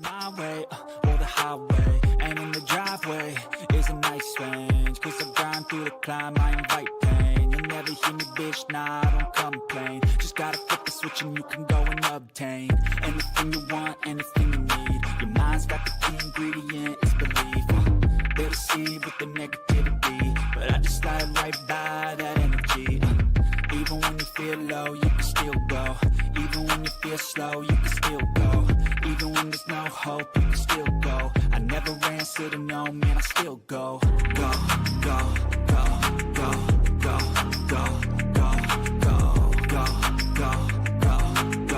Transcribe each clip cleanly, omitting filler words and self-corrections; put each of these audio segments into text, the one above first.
My way, or the highway, and in the driveway is a nice range. Cause I grind through the climb, I invite pain. You'll never hear me, bitch, nah, I don't complain. Just gotta flip the switch and you can go and obtain anything you want, anything you need. Your mind's got the key ingredient, it's belief. They deceive with the negativity, but I just slide right by that energy. Even when you feel low, you can still go. Even when you feel slow, you can still go. Even when there's no hope, you can still go. I never answer to no, man, I still go. Go, go, go, go, go, go, go, go, go, go, go,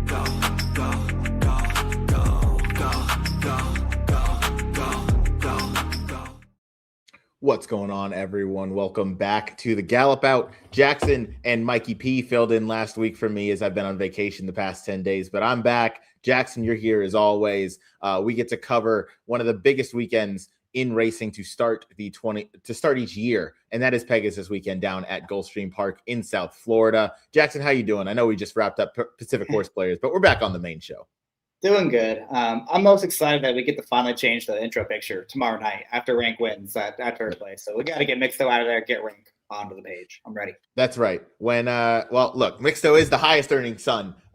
go, go, go, go. What's going on, everyone? Welcome back to the Gallop Out. Jackson and Mikey P filled in last week for me as I've been on vacation the past 10 days, but I'm back. Jackson, you're here as always. We get to cover one of the biggest weekends in racing to start each year, and that is Pegasus weekend down at Gulfstream Park in South Florida. Jackson, how you doing? I know we just wrapped up Pacific Horse Players, but we're back on the main show. Doing good. I'm most excited that we get to finally change the intro picture tomorrow night after Rank wins at third place. So we got to get Mixto out of there, get Rank onto the page. I'm ready. That's right. When look, Mixto is the highest earning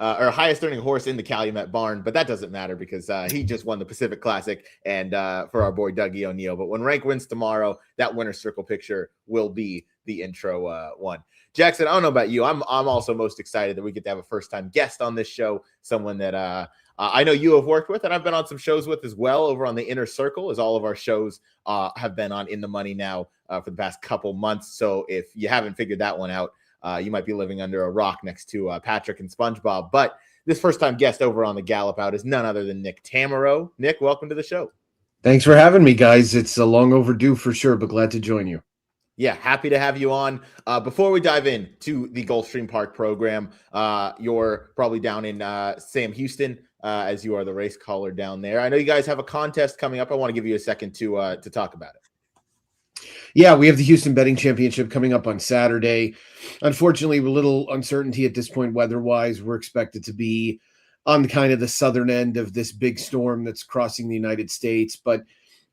highest earning horse in the Calumet barn, but that doesn't matter because he just won the Pacific Classic and for our boy Dougie O'Neill. But when Rank wins tomorrow, that winner's circle picture will be the intro one. Jackson, I don't know about you. I'm also most excited that we get to have a first time guest on this show, someone that I know you have worked with, and I've been on some shows with as well over on the Inner Circle, as all of our shows have been on In the Money now for the past couple months. So if you haven't figured that one out, you might be living under a rock next to Patrick and SpongeBob. But this first-time guest over on the Gallop Out is none other than Nick Tammaro. Nick, welcome to the show. Thanks for having me, guys. It's a long overdue for sure, but glad to join you. Yeah, happy to have you on. Before we dive into the Gulfstream Park program, you're probably down in Sam Houston, as you are the race caller down there. I know you guys have a contest coming up. I want to give you a second to talk about it. Yeah, we have the Houston Betting Championship coming up on Saturday. Unfortunately, with a little uncertainty at this point weather-wise. We're expected to be on kind of the southern end of this big storm that's crossing the United States, but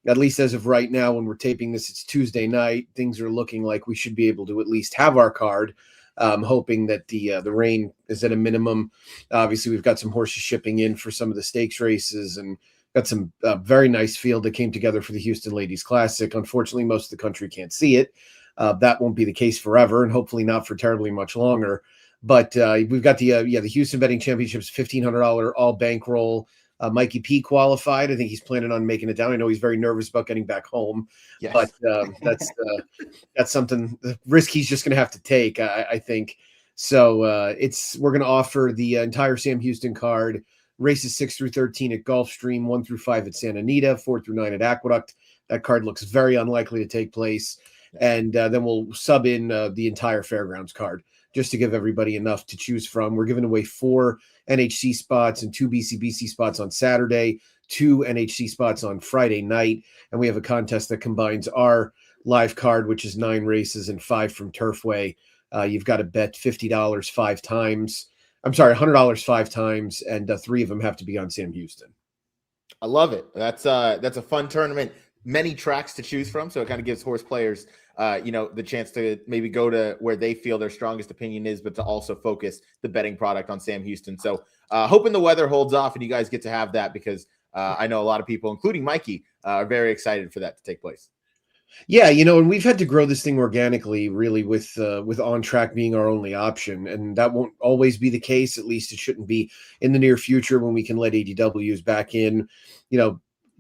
at least as of right now, when we're taping this, it's Tuesday night. Things are looking like we should be able to at least have our card. Hoping that the rain is at a minimum. Obviously, we've got some horses shipping in for some of the stakes races and got some very nice field that came together for the Houston Ladies Classic. Unfortunately, most of the country can't see it. That won't be the case forever, and hopefully not for terribly much longer. But we've got the Houston Betting Championships $1,500 all bankroll. Mikey P qualified. I think he's planning on making it down. I know he's very nervous about getting back home, yes. But that's something the risk he's just going to have to take. I think so. We're going to offer the entire Sam Houston card. Races 6 through 13 at Gulfstream, 1 through 5 at Santa Anita, 4 through 9 at Aqueduct. That card looks very unlikely to take place, and then we'll sub in the entire Fairgrounds card just to give everybody enough to choose from. We're giving away 4 NHC spots and 2 BCBC spots on Saturday, 2 NHC spots on Friday night. And we have a contest that combines our live card, which is 9 races and 5 from Turfway. You've got to bet $50 5 times. I'm sorry, $100 5 times, and 3 of them have to be on Sam Houston. I love it. That's a fun tournament. Many tracks to choose from, so it kind of gives horse players the chance to maybe go to where they feel their strongest opinion is, but to also focus the betting product on Sam Houston. So hoping the weather holds off and you guys get to have that, because I know a lot of people, including Mikey, are very excited for that to take place. Yeah, and we've had to grow this thing organically, really, with On Track being our only option, and that won't always be the case. At least it shouldn't be in the near future when we can let ADWs back in.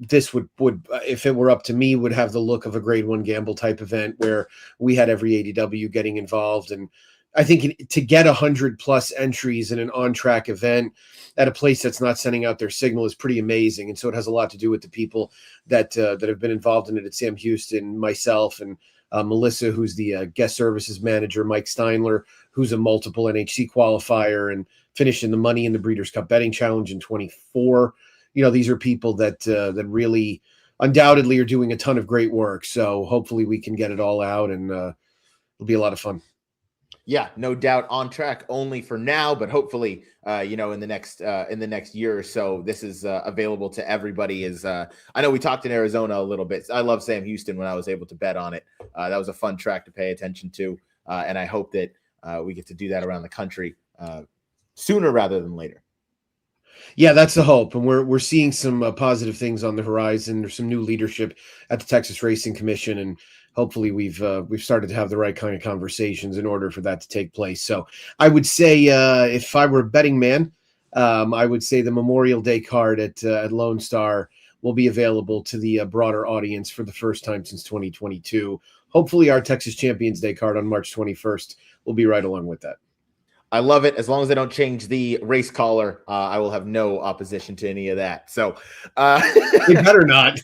This would, if it were up to me, would have the look of a grade 1 gamble type event where we had every ADW getting involved. And I think to get 100+ entries in an on-track event at a place that's not sending out their signal is pretty amazing. And so it has a lot to do with the people that have been involved in it at Sam Houston, myself, and Melissa, who's the guest services manager, Mike Steinler, who's a multiple NHC qualifier and finished in the money in the Breeders' Cup Betting Challenge in 24. These are people that really undoubtedly are doing a ton of great work. So hopefully we can get it all out, and it'll be a lot of fun. Yeah, no doubt on track only for now, but hopefully, in the next year or so, this is available to everybody. I know we talked in Arizona a little bit. I love Sam Houston when I was able to bet on it. That was a fun track to pay attention to, and I hope that we get to do that around the country sooner rather than later. Yeah, that's the hope, and we're seeing some positive things on the horizon. There's some new leadership at the Texas Racing Commission, and hopefully we've started to have the right kind of conversations in order for that to take place. So I would say if I were a betting man, I would say the Memorial Day card at Lone Star will be available to the broader audience for the first time since 2022. Hopefully our Texas Champions Day card on March 21st will be right along with that. I love it. As long as they don't change the race caller, I will have no opposition to any of that. So they better not.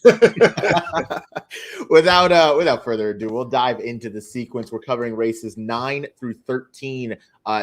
Without further ado, we'll dive into the sequence. We're covering races 9 through 13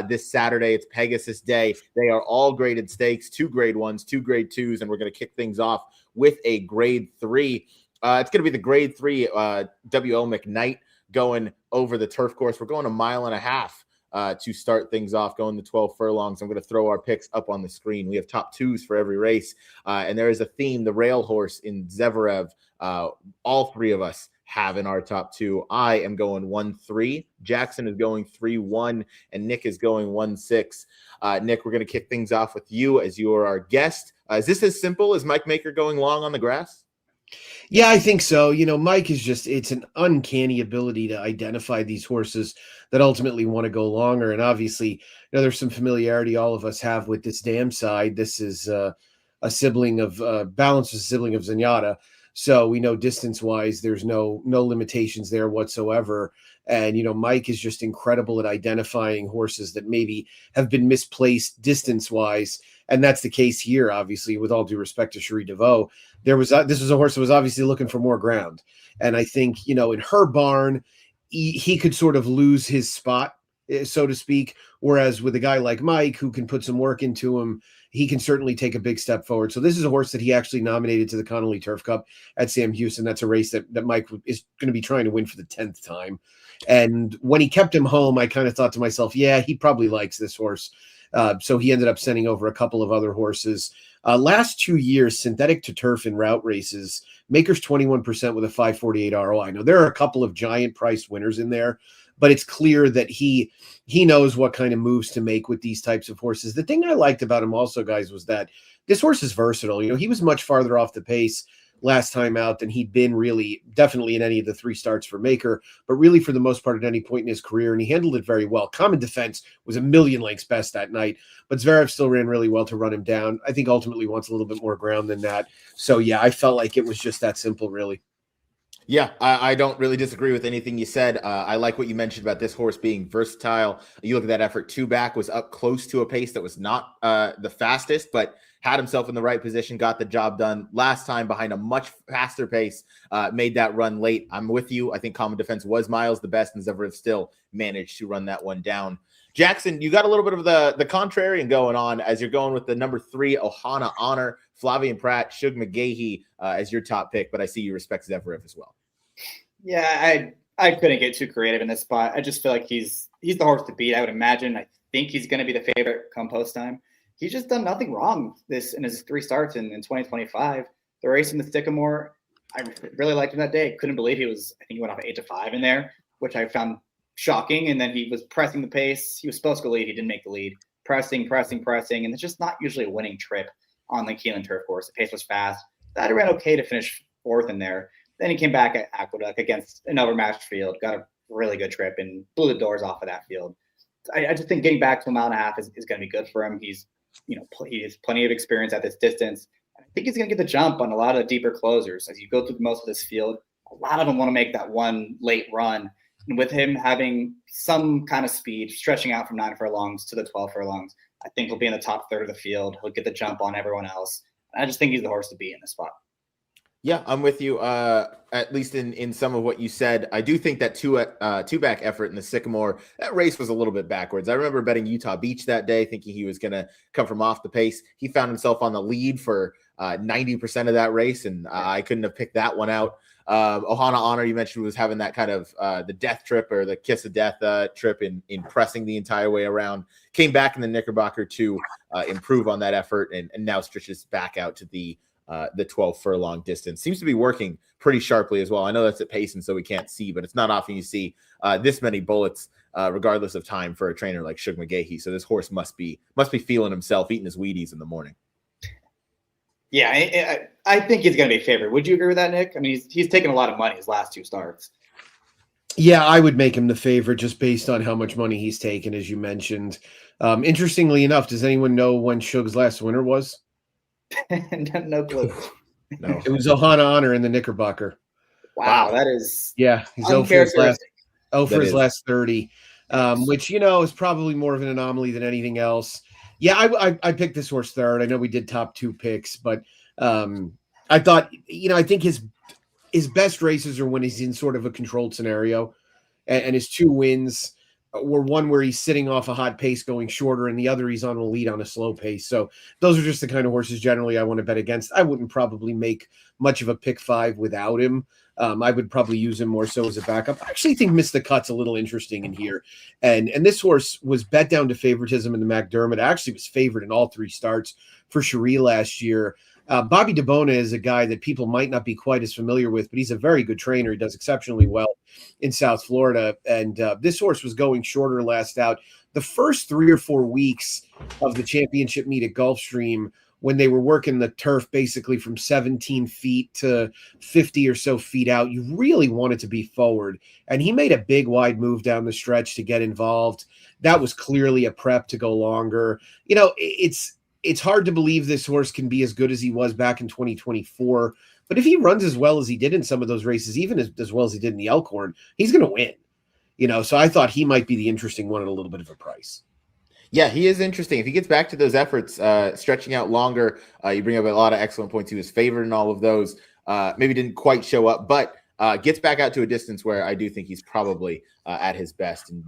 this Saturday. It's Pegasus Day. They are all graded stakes, 2 grade 1s, 2 grade 2s, and we're going to kick things off with a grade 3. It's going to be the grade 3 WO McKnight going over the turf course. We're going 1.5 miles. To start things off, going the 12 furlongs. I'm going to throw our picks up on the screen. We have top 2s for every race, and there is a theme. The rail horse in Zverev, all 3 of us have in our top 2. I am going 1-3. Jackson is going 3-1, and Nick is going 1-6. Nick, we're going to kick things off with you as you are our guest. Is this as simple as Mike Maker going long on the grass? Yeah, I think so. Mike is it's an uncanny ability to identify these horses that ultimately want to go longer. And obviously, there's some familiarity all of us have with this Dam Side. This is a sibling of Balance, a sibling of Zenyatta. So we know distance-wise, there's no limitations there whatsoever. And, Mike is just incredible at identifying horses that maybe have been misplaced distance-wise. And that's the case here, obviously, with all due respect to Cherie DeVaux. This was a horse that was obviously looking for more ground. And I think, in her barn, he could sort of lose his spot, so to speak. Whereas with a guy like Mike, who can put some work into him, he can certainly take a big step forward. So this is a horse that he actually nominated to the Connolly Turf Cup at Sam Houston. That's a race that Mike is going to be trying to win for the 10th time. And when he kept him home, I kind of thought to myself, yeah, he probably likes this horse. So he ended up sending over a couple of other horses. Last 2 years, synthetic to turf in route races, Maker's 21% with a 548 ROI. Now, there are a couple of giant priced winners in there, but it's clear that he knows what kind of moves to make with these types of horses. The thing I liked about him also, guys, was that this horse is versatile. He was much farther off the pace last time out than he'd been definitely in any of the 3 starts for Maker, but really for the most part at any point in his career, and he handled it very well. Common Defense was 1,000,000 lengths best that night, but Zverev still ran really well to run him down. I think ultimately wants a little bit more ground than that. So yeah, I felt like it was just that simple, really. Yeah, I don't really disagree with anything you said. I like what you mentioned about this horse being versatile. You look at that effort, 2 back was up close to a pace that was not the fastest, but had himself in the right position, got the job done. Last time behind a much faster pace, made that run late. I'm with you. I think Common Defense was miles the best, and Zverev still managed to run that one down. Jackson, you got a little bit of the contrarian going on as you're going with the number 3 Ohana Honor, Flavian Pratt, Shug McGahee as your top pick, but I see you respect Zverev as well. Yeah, I couldn't get too creative in this spot. I just feel like he's the horse to beat, I would imagine. I think he's going to be the favorite come post time. He's just done nothing wrong in his 3 starts in 2025. The race in the Sycamore, I really liked him that day. Couldn't believe I think he went off 8-5 in there, which I found shocking. And then he was pressing the pace. He was supposed to lead. He didn't make the lead. Pressing. And it's just not usually a winning trip on the Keeneland turf course. The pace was fast. That ran okay to finish 4th in there. Then he came back at Aqueduct against an overmatched field, got a really good trip and blew the doors off of that field. I just think getting back to 1.5 miles is going to be good for him. He has plenty of experience at this distance. I think he's going to get the jump on a lot of the deeper closers. As you go through most of this field, a lot of them want to make that one late run. And with him having some kind of speed, stretching out from 9 furlongs to the 12 furlongs, I think he'll be in the top third of the field. He'll get the jump on everyone else. I just think he's the horse to beat in this spot. Yeah, I'm with you. At least in some of what you said, I do think that two back effort in the Sycamore, that race was a little bit backwards. I remember betting Utah Beach that day, thinking he was going to come from off the pace. He found himself on the lead for 90% of that race, and I couldn't have picked that one out. Ohana Honor, you mentioned, was having that kind of the death trip or the kiss of death trip in pressing the entire way around. Came back in the Knickerbocker to improve on that effort, and now stretches back out to the 12 furlong distance. Seems to be working pretty sharply as well. I know that's at pace, and so we can't see, but it's not often you see this many bullets, regardless of time, for a trainer like Shug McGahee. So this horse must be feeling himself, eating his Wheaties in the morning. Yeah, I think he's going to be a favorite. Would you agree with that, Nick? I mean, he's taken a lot of money his last 2 starts. Yeah, I would make him the favorite just based on how much money he's taken, as you mentioned. Interestingly enough, does anyone know when Shug's last winner was? No clue. No, It was Ohana Honor in the Knickerbocker. Wow, that is he's 0 for his uncharacteristic. last 30, which is probably more of an anomaly than anything else. Yeah, I picked this horse third. I know we did top 2 picks, but I thought I think his best races are when he's in sort of a controlled scenario, and his 2 wins were one where he's sitting off a hot pace going shorter, and the other he's on a lead on a slow pace. So those are just the kind of horses generally I want to bet against. I wouldn't probably make much of a pick 5 without him. I would probably use him more so as a backup. I actually think Miss the Cut's a little interesting in here. And this horse was bet down to favoritism in the McDermott. Actually was favored in all 3 starts for Cherie last year. Bobby DeBona is a guy that people might not be quite as familiar with, but he's a very good trainer. He does exceptionally well in South Florida. And this horse was going shorter last out. The first 3 or 4 weeks of the championship meet at Gulfstream, when they were working the turf basically from 17 feet to 50 or so feet out, you really wanted to be forward. And he made a big wide move down the stretch to get involved. That was clearly a prep to go longer. It's hard to believe this horse can be as good as he was back in 2024. But if he runs as well as he did in some of those races, even as well as he did in the Elkhorn, he's going to win. So I thought he might be the interesting one at a little bit of a price. Yeah, he is interesting. If he gets back to those efforts, stretching out longer, you bring up a lot of excellent points. He was favored in all of those. Maybe didn't quite show up, but gets back out to a distance where I do think he's probably at his best. And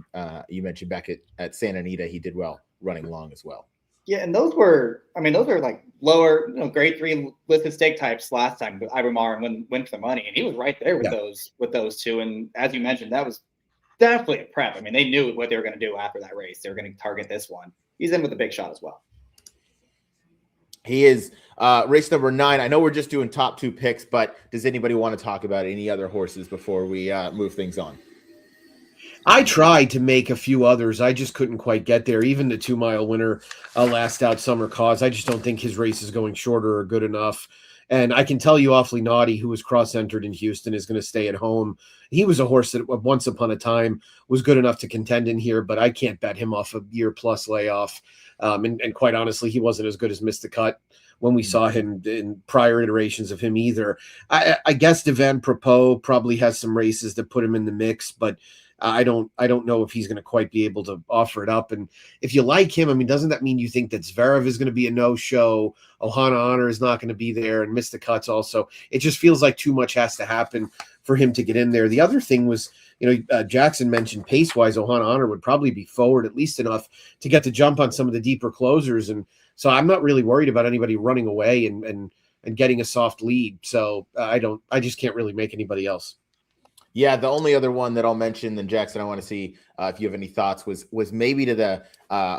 you mentioned back at Santa Anita, he did well running long as well. Yeah, and those were like lower, grade 3 listed stake types last time. But Ibermar and went for the money, and he was right there with those 2. And as you mentioned, that was definitely a prep. I mean, they knew what they were going to do after that race. They were going to target this one. He's in with a big shot as well. He is race number 9. I know we're just doing top 2 picks, but does anybody want to talk about any other horses before we move things on? I tried to make a few others. I just couldn't quite get there. Even the 2-mile winner, last out Summer Cause. I just don't think his races going shorter are good enough. And I can tell you Awfully Naughty, who was cross-entered in Houston, is going to stay at home. He was a horse that once upon a time was good enough to contend in here, but I can't bet him off a year-plus layoff. And quite honestly, he wasn't as good as Missed the Cut when we saw him in prior iterations of him either. I guess Devan Propos probably has some races that put him in the mix, but I don't know if he's going to quite be able to offer it up. And if you like him, I mean, doesn't that mean you think that Zverev is going to be a no-show? Ohana Honor is not going to be there, and Miss the Cuts also. It just feels like too much has to happen for him to get in there. The other thing was, Jackson mentioned pace-wise, Ohana Honor would probably be forward at least enough to get the jump on some of the deeper closers. And so I'm not really worried about anybody running away and getting a soft lead. So I just can't really make anybody else. Yeah, the only other one that I'll mention, then Jackson, I want to see if you have any thoughts, was maybe to the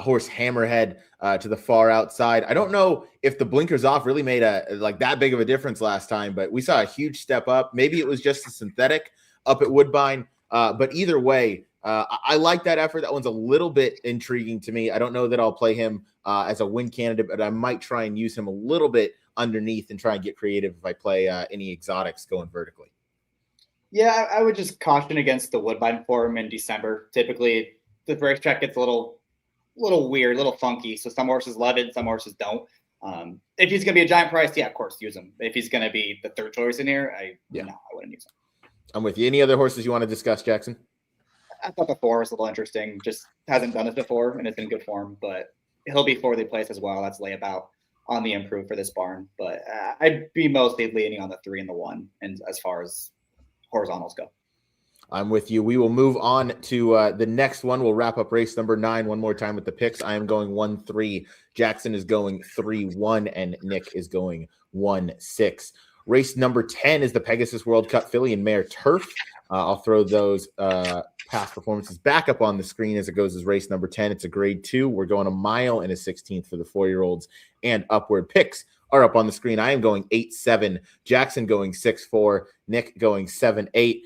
horse Hammerhead to the far outside. I don't know if the blinkers off really made that big of a difference last time, but we saw a huge step up. Maybe it was just a synthetic up at Woodbine, but either way, I like that effort. That one's a little bit intriguing to me. I don't know that I'll play him as a win candidate, but I might try and use him a little bit underneath and try and get creative if I play any exotics going vertically. Yeah, I would just caution against the Woodbine form in December. Typically, the racetrack gets a little weird, a little funky. So some horses love it, some horses don't. If he's going to be a giant price, yeah, of course, use him. If he's going to be the third choice in here, I wouldn't use him. I'm with you. Any other horses you want to discuss, Jackson? I thought the 4 was a little interesting. Just hasn't done this before, and it's in good form. But he'll be forwardly placed as well. That's Layabout on the improve for this barn. But I'd be mostly leaning on the 3 and the 1, and as far as horizontals go. I'm with you. We will move on to the next one. We'll wrap up race number 9 one more time with the picks. I am going 1-3. Jackson is going 3-1, and Nick is going 1-6. Race number 10 is the Pegasus World Cup Filly and Mare Turf. I'll throw those past performances back up on the screen as it goes as race number 10. It's a grade 2. We're going a mile and a 16th for the 4-year-olds and upward. Picks are up on the screen. I am going 8-7. Jackson going 6-4. Nick going 7-8.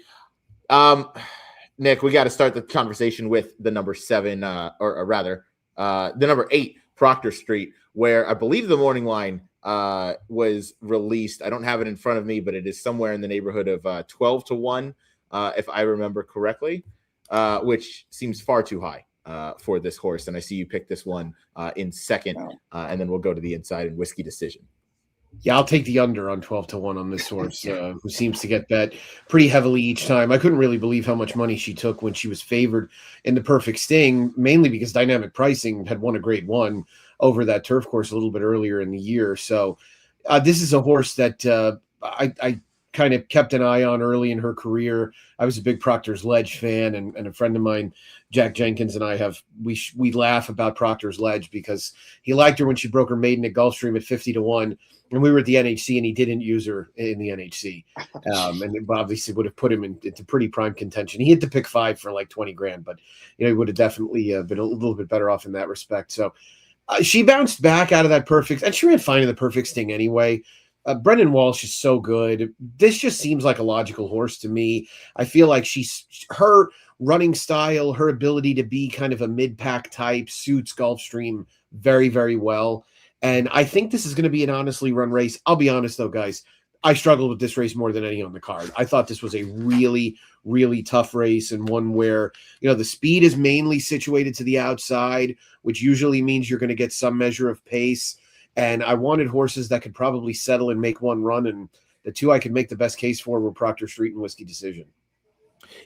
Nick, we got to start the conversation with the number 7, or rather, the number 8, Proctor Street, where I believe the morning line was released. I don't have it in front of me, but it is somewhere in the neighborhood of 12-1, if I remember correctly, which seems far too high for this horse. And I see you pick this one in second, and then we'll go to the inside and Whiskey Decision. Yeah, I'll take the under on 12-1 on this horse, who seems to get bet pretty heavily each time. I couldn't really believe how much money she took when she was favored in the Perfect Sting, mainly because Dynamic Pricing had won a grade 1 over that turf course a little bit earlier in the year. So this is a horse that I kind of kept an eye on early in her career. I was a big Proctor's Ledge fan, and a friend of mine, Jack Jenkins, and I we laugh about Proctor's Ledge because he liked her when she broke her maiden at Gulfstream at 50-1. And we were at the NHC, and he didn't use her in the NHC. And it obviously would have put him into pretty prime contention. He had to pick 5 for like 20 grand, but he would have definitely been a little bit better off in that respect. So she bounced back out of that perfect, and she ran fine in the Perfect Sting anyway. Brendan Walsh is so good. This just seems like a logical horse to me. I feel like her running style, her ability to be kind of a mid-pack type suits Gulfstream very, very well. And I think this is going to be an honestly run race. I'll be honest, though, guys. I struggled with this race more than any on the card. I thought this was a really, really tough race, and one where, the speed is mainly situated to the outside, which usually means you're going to get some measure of pace. And I wanted horses that could probably settle and make one run. And the two I could make the best case for were Proctor Street and Whiskey Decision.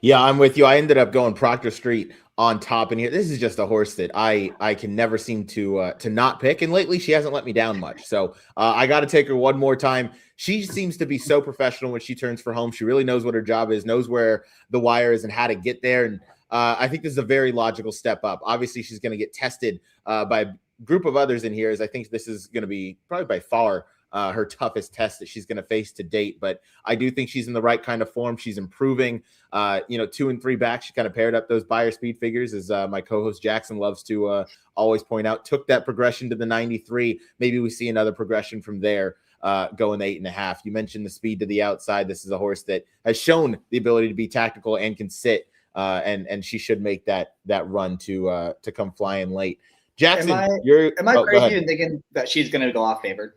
Yeah, I'm with you. I ended up going Proctor Street on top in here. This is just a horse that I can never seem to not pick, and lately she hasn't let me down much. So I got to take her one more time. She seems to be so professional when she turns for home. She really knows what her job is, knows where the wire is and how to get there. And I think this is a very logical step up. Obviously, she's going to get tested by a group of others in here, as I think this is going to be probably by far her toughest test that she's going to face to date. But I do think she's in the right kind of form. She's improving, 2 and 3 back. She kind of paired up those buyer speed figures, as my co-host Jackson loves to always point out, took that progression to the 93. Maybe we see another progression from there, going 8.5. You mentioned the speed to the outside. This is a horse that has shown the ability to be tactical and can sit, and she should make that run to come flying late. Jackson, am I crazy in thinking that she's going to go off favored?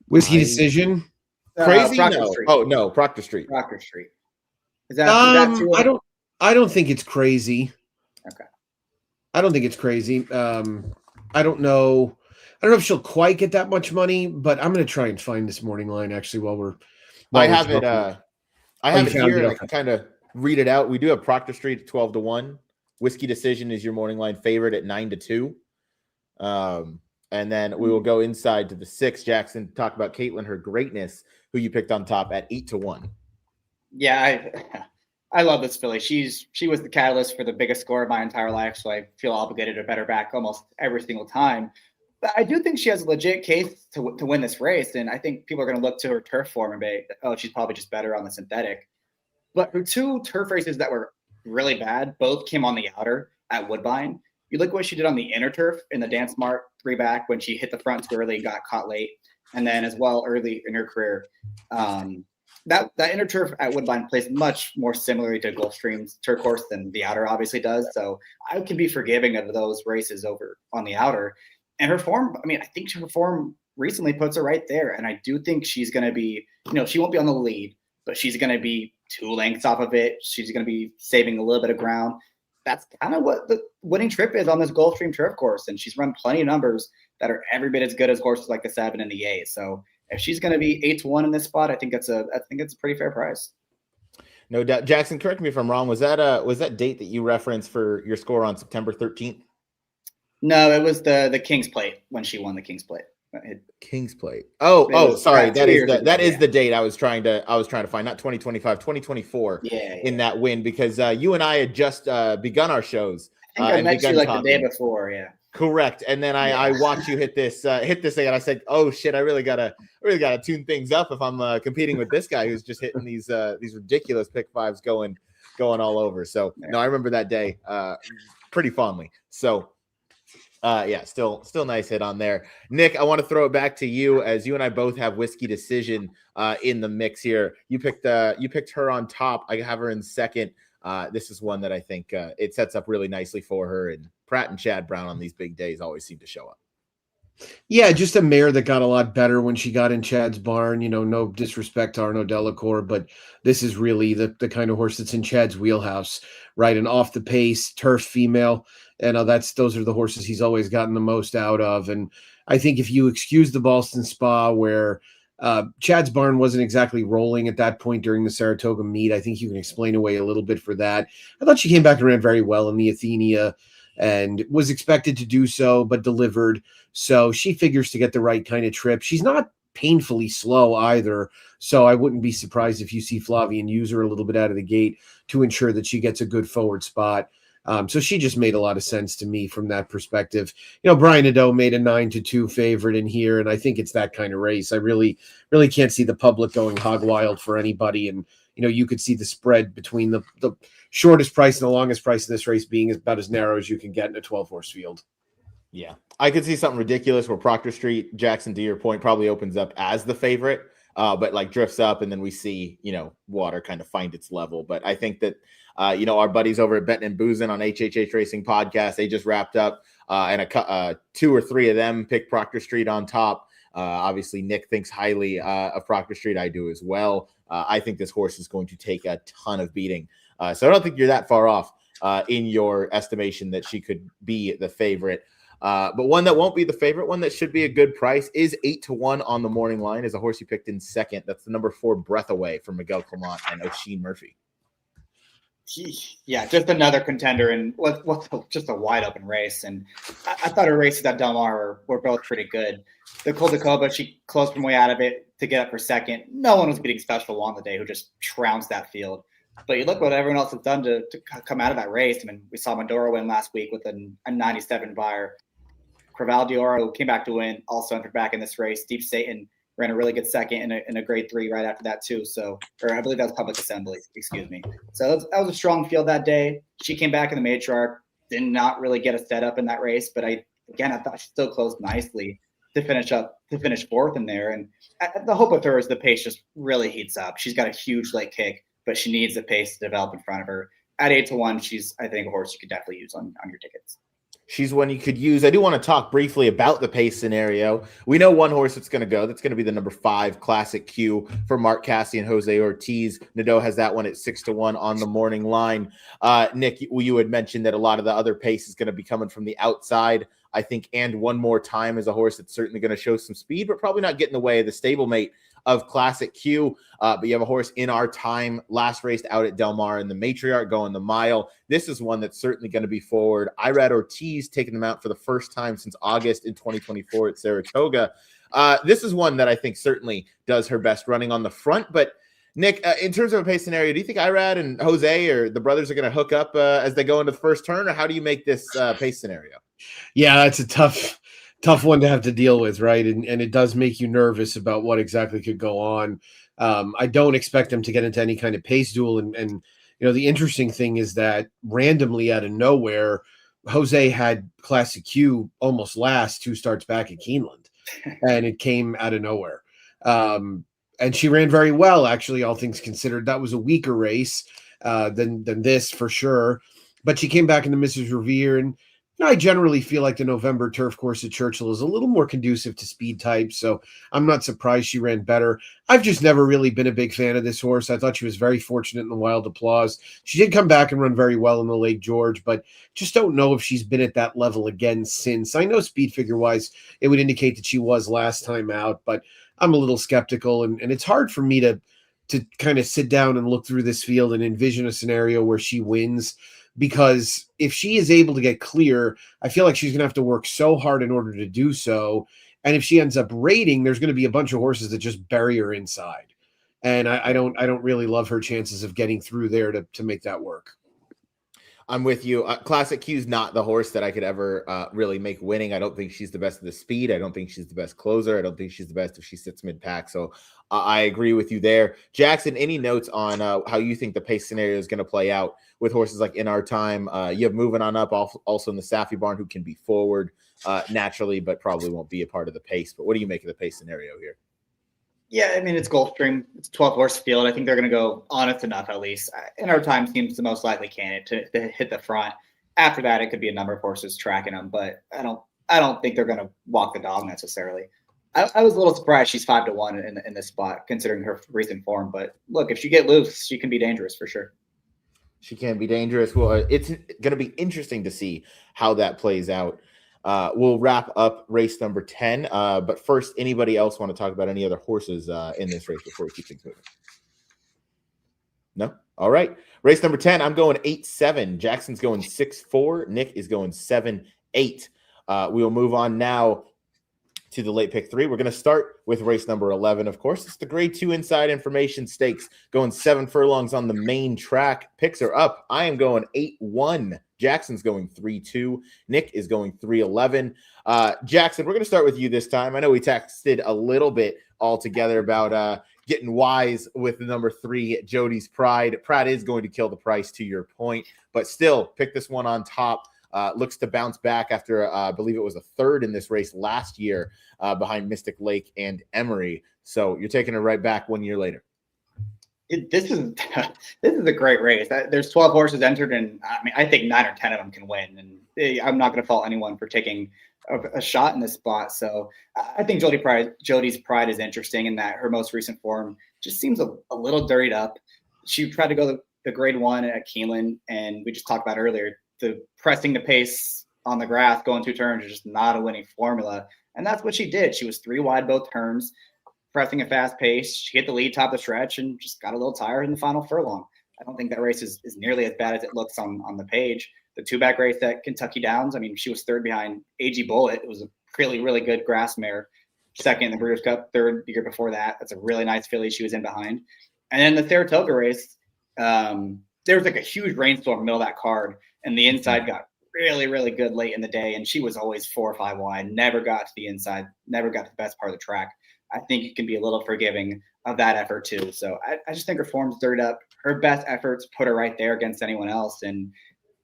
Whiskey Decision? Crazy? Proctor Street. No, Proctor Street. Proctor Street. Is that too I don't think it's crazy. Okay. I don't think it's crazy. I don't know if she'll quite get that much money, but I'm going to try and find this morning line actually while I have it here, and I can kind of read it out. We do have Proctor Street at 12-1. Whiskey Decision is your morning line favorite at 9-2. And then we will go inside to the 6. Jackson, talk about Caitlin, her greatness, who you picked on top at 8-1. Yeah, I love this filly. She was the catalyst for the biggest score of my entire life, so I feel obligated to bet her back almost every single time. But I do think she has a legit case to win this race, and I think people are going to look to her turf form and be, oh, she's probably just better on the synthetic. But her 2 turf races that were really bad both came on the outer at Woodbine. You look what she did on the inner turf in the Dance Mart 3 back when she hit the front too early and got caught late. And then as well early in her career, that inner turf at Woodbine plays much more similarly to Gulfstream's turf course than the outer obviously does. So I can be forgiving of those races over on the outer. And her form, I think her form recently puts her right there. And I do think she's going to be, she won't be on the lead, but she's going to be 2 lengths off of it. She's going to be saving a little bit of ground. That's kind of what the winning trip is on this Gulfstream turf course. And she's run plenty of numbers that are every bit as good as horses like the 7 and the 8. So if she's going to be 8-1 in this spot, I think it's a pretty fair price. No doubt. Jackson, correct me if I'm wrong. Was that date that you referenced for your score on September 13th? No, it was the King's Plate when she won the King's Plate. King's Plate. Sorry. That is the date I was trying to find, not 2025, 2024 in that win, because you and I had just begun our shows. I think I met you like the day before. Yeah. Correct. And then I watched you hit this thing, and I said, "Oh shit, I really gotta tune things up if I'm competing with this guy who's just hitting these ridiculous pick fives going all over." So no, I remember that day pretty fondly. So still nice hit on there. Nick, I want to throw it back to you, as you and I both have Whiskey Decision in the mix here. You picked her on top. I have her in second. This is one that I think it sets up really nicely for her, and Pratt and Chad Brown on these big days always seem to show up. Yeah, just a mare that got a lot better when she got in Chad's barn. No disrespect to Arnaud Delacour, but this is really the kind of horse that's in Chad's wheelhouse, right? An off the pace turf female. And those are the horses he's always gotten the most out of. And I think if you excuse the Boston Spa, where Chad's barn wasn't exactly rolling at that point during the Saratoga meet, I think you can explain away a little bit for that. I thought she came back and ran very well in the Athenia and was expected to do so, but delivered. So she figures to get the right kind of trip. She's not painfully slow either. So I wouldn't be surprised if you see Flavian use her a little bit out of the gate to ensure that she gets a good forward spot. So she just made a lot of sense to me from that perspective. Brian Nadeau made a 9-2 favorite in here, and I think it's that kind of race. I really, really can't see the public going hog wild for anybody. And, you could see the spread between the shortest price and the longest price in this race being about as narrow as you can get in a 12-horse field. Yeah, I could see something ridiculous where Proctor Street, Jackson, to your point, probably opens up as the favorite, but like drifts up, and then we see, water kind of find its level. But I think that, our buddies over at Betting and Boozing on HHH Racing Podcast, they just wrapped up, and 2 or 3 of them picked Proctor Street on top. Obviously, Nick thinks highly of Proctor Street. I do as well. I think this horse is going to take a ton of beating. So I don't think you're that far off in your estimation that she could be the favorite. But one that won't be the favorite, one that should be a good price, is 8-1 on the morning line, is a horse you picked in second. That's the number 4 Breath Away from Miguel Clement and Oisin Murphy. Yeah, just another contender, and what's just a wide open race. And I thought her races at Del Mar were both pretty good. The Col de Coba, she closed from way out of it to get up for second. No one was beating Special on the day, who just trounced that field. But you look what everyone else has done to come out of that race. I mean, we saw Medora win last week with a 97 buyer. Creval Dioro came back to win, also entered back in this race. Deep Satan ran a really good second in a grade 3 right after that too. So, or I believe that was Public Assembly, excuse me. So that was a strong field that day. She came back in the matriarch, did not really get a setup in that race, but I thought she still closed nicely to finish fourth in there. And the hope with her is the pace just really heats up. She's got a huge late kick, but she needs the pace to develop in front of her. At 8-1, she's, I think, a horse you could definitely use on your tickets. She's one you could use. I do want to talk briefly about the pace scenario. We know one horse that's going to go. That's going to be the number 5 Classic Q for Mark Cassidy and Jose Ortiz. Nadeau has that one at 6-1 on the morning line. Nick, you had mentioned that a lot of the other pace is going to be coming from the outside, I think, and One More Time is a horse that's certainly going to show some speed, but probably not get in the way of the stablemate of Classic Q. But you have a horse in our time, last raced out at Del Mar in the matriarch, going the mile. This is one that's certainly going to be forward. Irad Ortiz taking them out for the first time since August in 2024 at Saratoga. This is one that I think certainly does her best running on the front. But Nick, in terms of a pace scenario, do you think Irad and Jose or the brothers are going to hook up as they go into the first turn, or how do you make this pace scenario? Yeah, that's a tough one to have to deal with, right? And it does make you nervous about what exactly could go on. I don't expect them to get into any kind of pace duel. And the interesting thing is that randomly out of nowhere, Jose had Classic Q almost last 2 starts back at Keeneland, and it came out of nowhere. And she ran very well, actually, all things considered. That was a weaker race than this for sure. But she came back into Mrs. Revere, and I generally feel like the November turf course at Churchill is a little more conducive to speed types, so I'm not surprised she ran better. I've just never really been a big fan of this horse. I thought she was very fortunate in the Wild Applause. She did come back and run very well in the Lake George, but just don't know if she's been at that level again since. I know speed figure-wise, it would indicate that she was last time out, but I'm a little skeptical, and it's hard for me to kind of sit down and look through this field and envision a scenario where she wins. Because if she is able to get clear, I feel like she's going to have to work so hard in order to do so. And if she ends up rating, there's going to be a bunch of horses that just bury her inside. And I don't really love her chances of getting through there to make that work. I'm with you. Classic Q's not the horse that I could ever really make winning. I don't think she's the best of the speed. I don't think she's the best closer. I don't think she's the best if she sits mid-pack. So I agree with you there. Jackson, any notes on how you think the pace scenario is going to play out with horses like In Our Time? You have Moving On Up, also in the Saffy barn, who can be forward naturally, but probably won't be a part of the pace. But what do you make of the pace scenario here? Yeah, I mean, it's Gulfstream. It's a 12-horse field. I think they're going to go honest enough, at least. In Our Time seems the most likely candidate to hit the front. After that, it could be a number of horses tracking them, but I don't think they're going to walk the dog necessarily. I was a little surprised she's 5-1 in this spot, considering her recent form. But look, if she get loose, she can be dangerous for sure. She can be dangerous. Well, it's going to be interesting to see how that plays out. We'll wrap up race number 10. But first, anybody else want to talk about any other horses in this race before we keep things moving? No? All right. Race number 10, I'm going 8-7. Jackson's going 6-4. Nick is going 7-8. We will move on now to the late pick 3. We're going to start with race number 11, of course. It's the grade 2 inside information stakes, going 7 furlongs on the main track. Picks are up. I am going 8-1. Jackson's going 3-2. Nick is going 3-11. Jackson, we're going to start with you this time. I know we texted a little bit all together about getting wise with the number 3, Jody's Pride. Pride is going to kill the price, to your point, but still pick this one on top. Looks to bounce back after, I believe it was a third in this race last year behind Mystic Lake and Emery. So you're taking it right back 1 year later. This is a great race. There's 12 horses entered, and I mean, I think 9 or 10 of them can win. And I'm not going to fault anyone for taking a shot in this spot. So I think Jody's Pride is interesting in that her most recent form just seems a little dirtied up. She tried to go the grade 1 at Keeneland, and we just talked about earlier, the pressing the pace on the grass, going 2 turns is just not a winning formula. And that's what she did. She was 3 wide both turns, pressing a fast pace. She hit the lead top of the stretch and just got a little tired in the final furlong. I don't think that race is nearly as bad as it looks on the page. The 2-back race at Kentucky Downs, I mean, she was 3rd behind AG Bullet. It was a really, really good grass mare. 2nd in the Breeders' Cup, 3rd the year before that. That's a really nice filly she was in behind. And then the Saratoga race, there was like a huge rainstorm in the middle of that card, and the inside got really, really good late in the day, and she was always 4 or 5 wide, never got to the inside, never got to the best part of the track. I think you can be a little forgiving of that effort too. So I just think her form's dirtied up. Her best efforts put her right there against anyone else. And,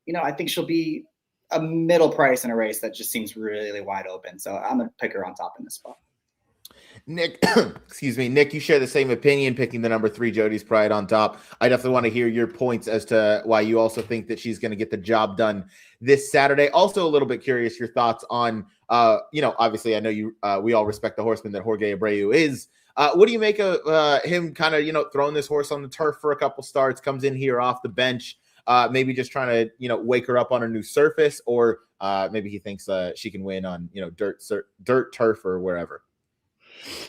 you know, I think she'll be a middle price in a race that just seems really wide open. So I'm going to pick her on top in this spot. Nick, excuse me, Nick, you share the same opinion, picking the number 3, Jody's Pride, on top. I definitely want to hear your points as to why you also think that she's going to get the job done this Saturday. Also, a little bit curious your thoughts on, obviously, I know we all respect the horseman that Jorge Abreu is. What do you make of him kind of, throwing this horse on the turf for a couple starts, comes in here off the bench, maybe just trying to, wake her up on a new surface, or maybe he thinks she can win on, dirt turf or wherever?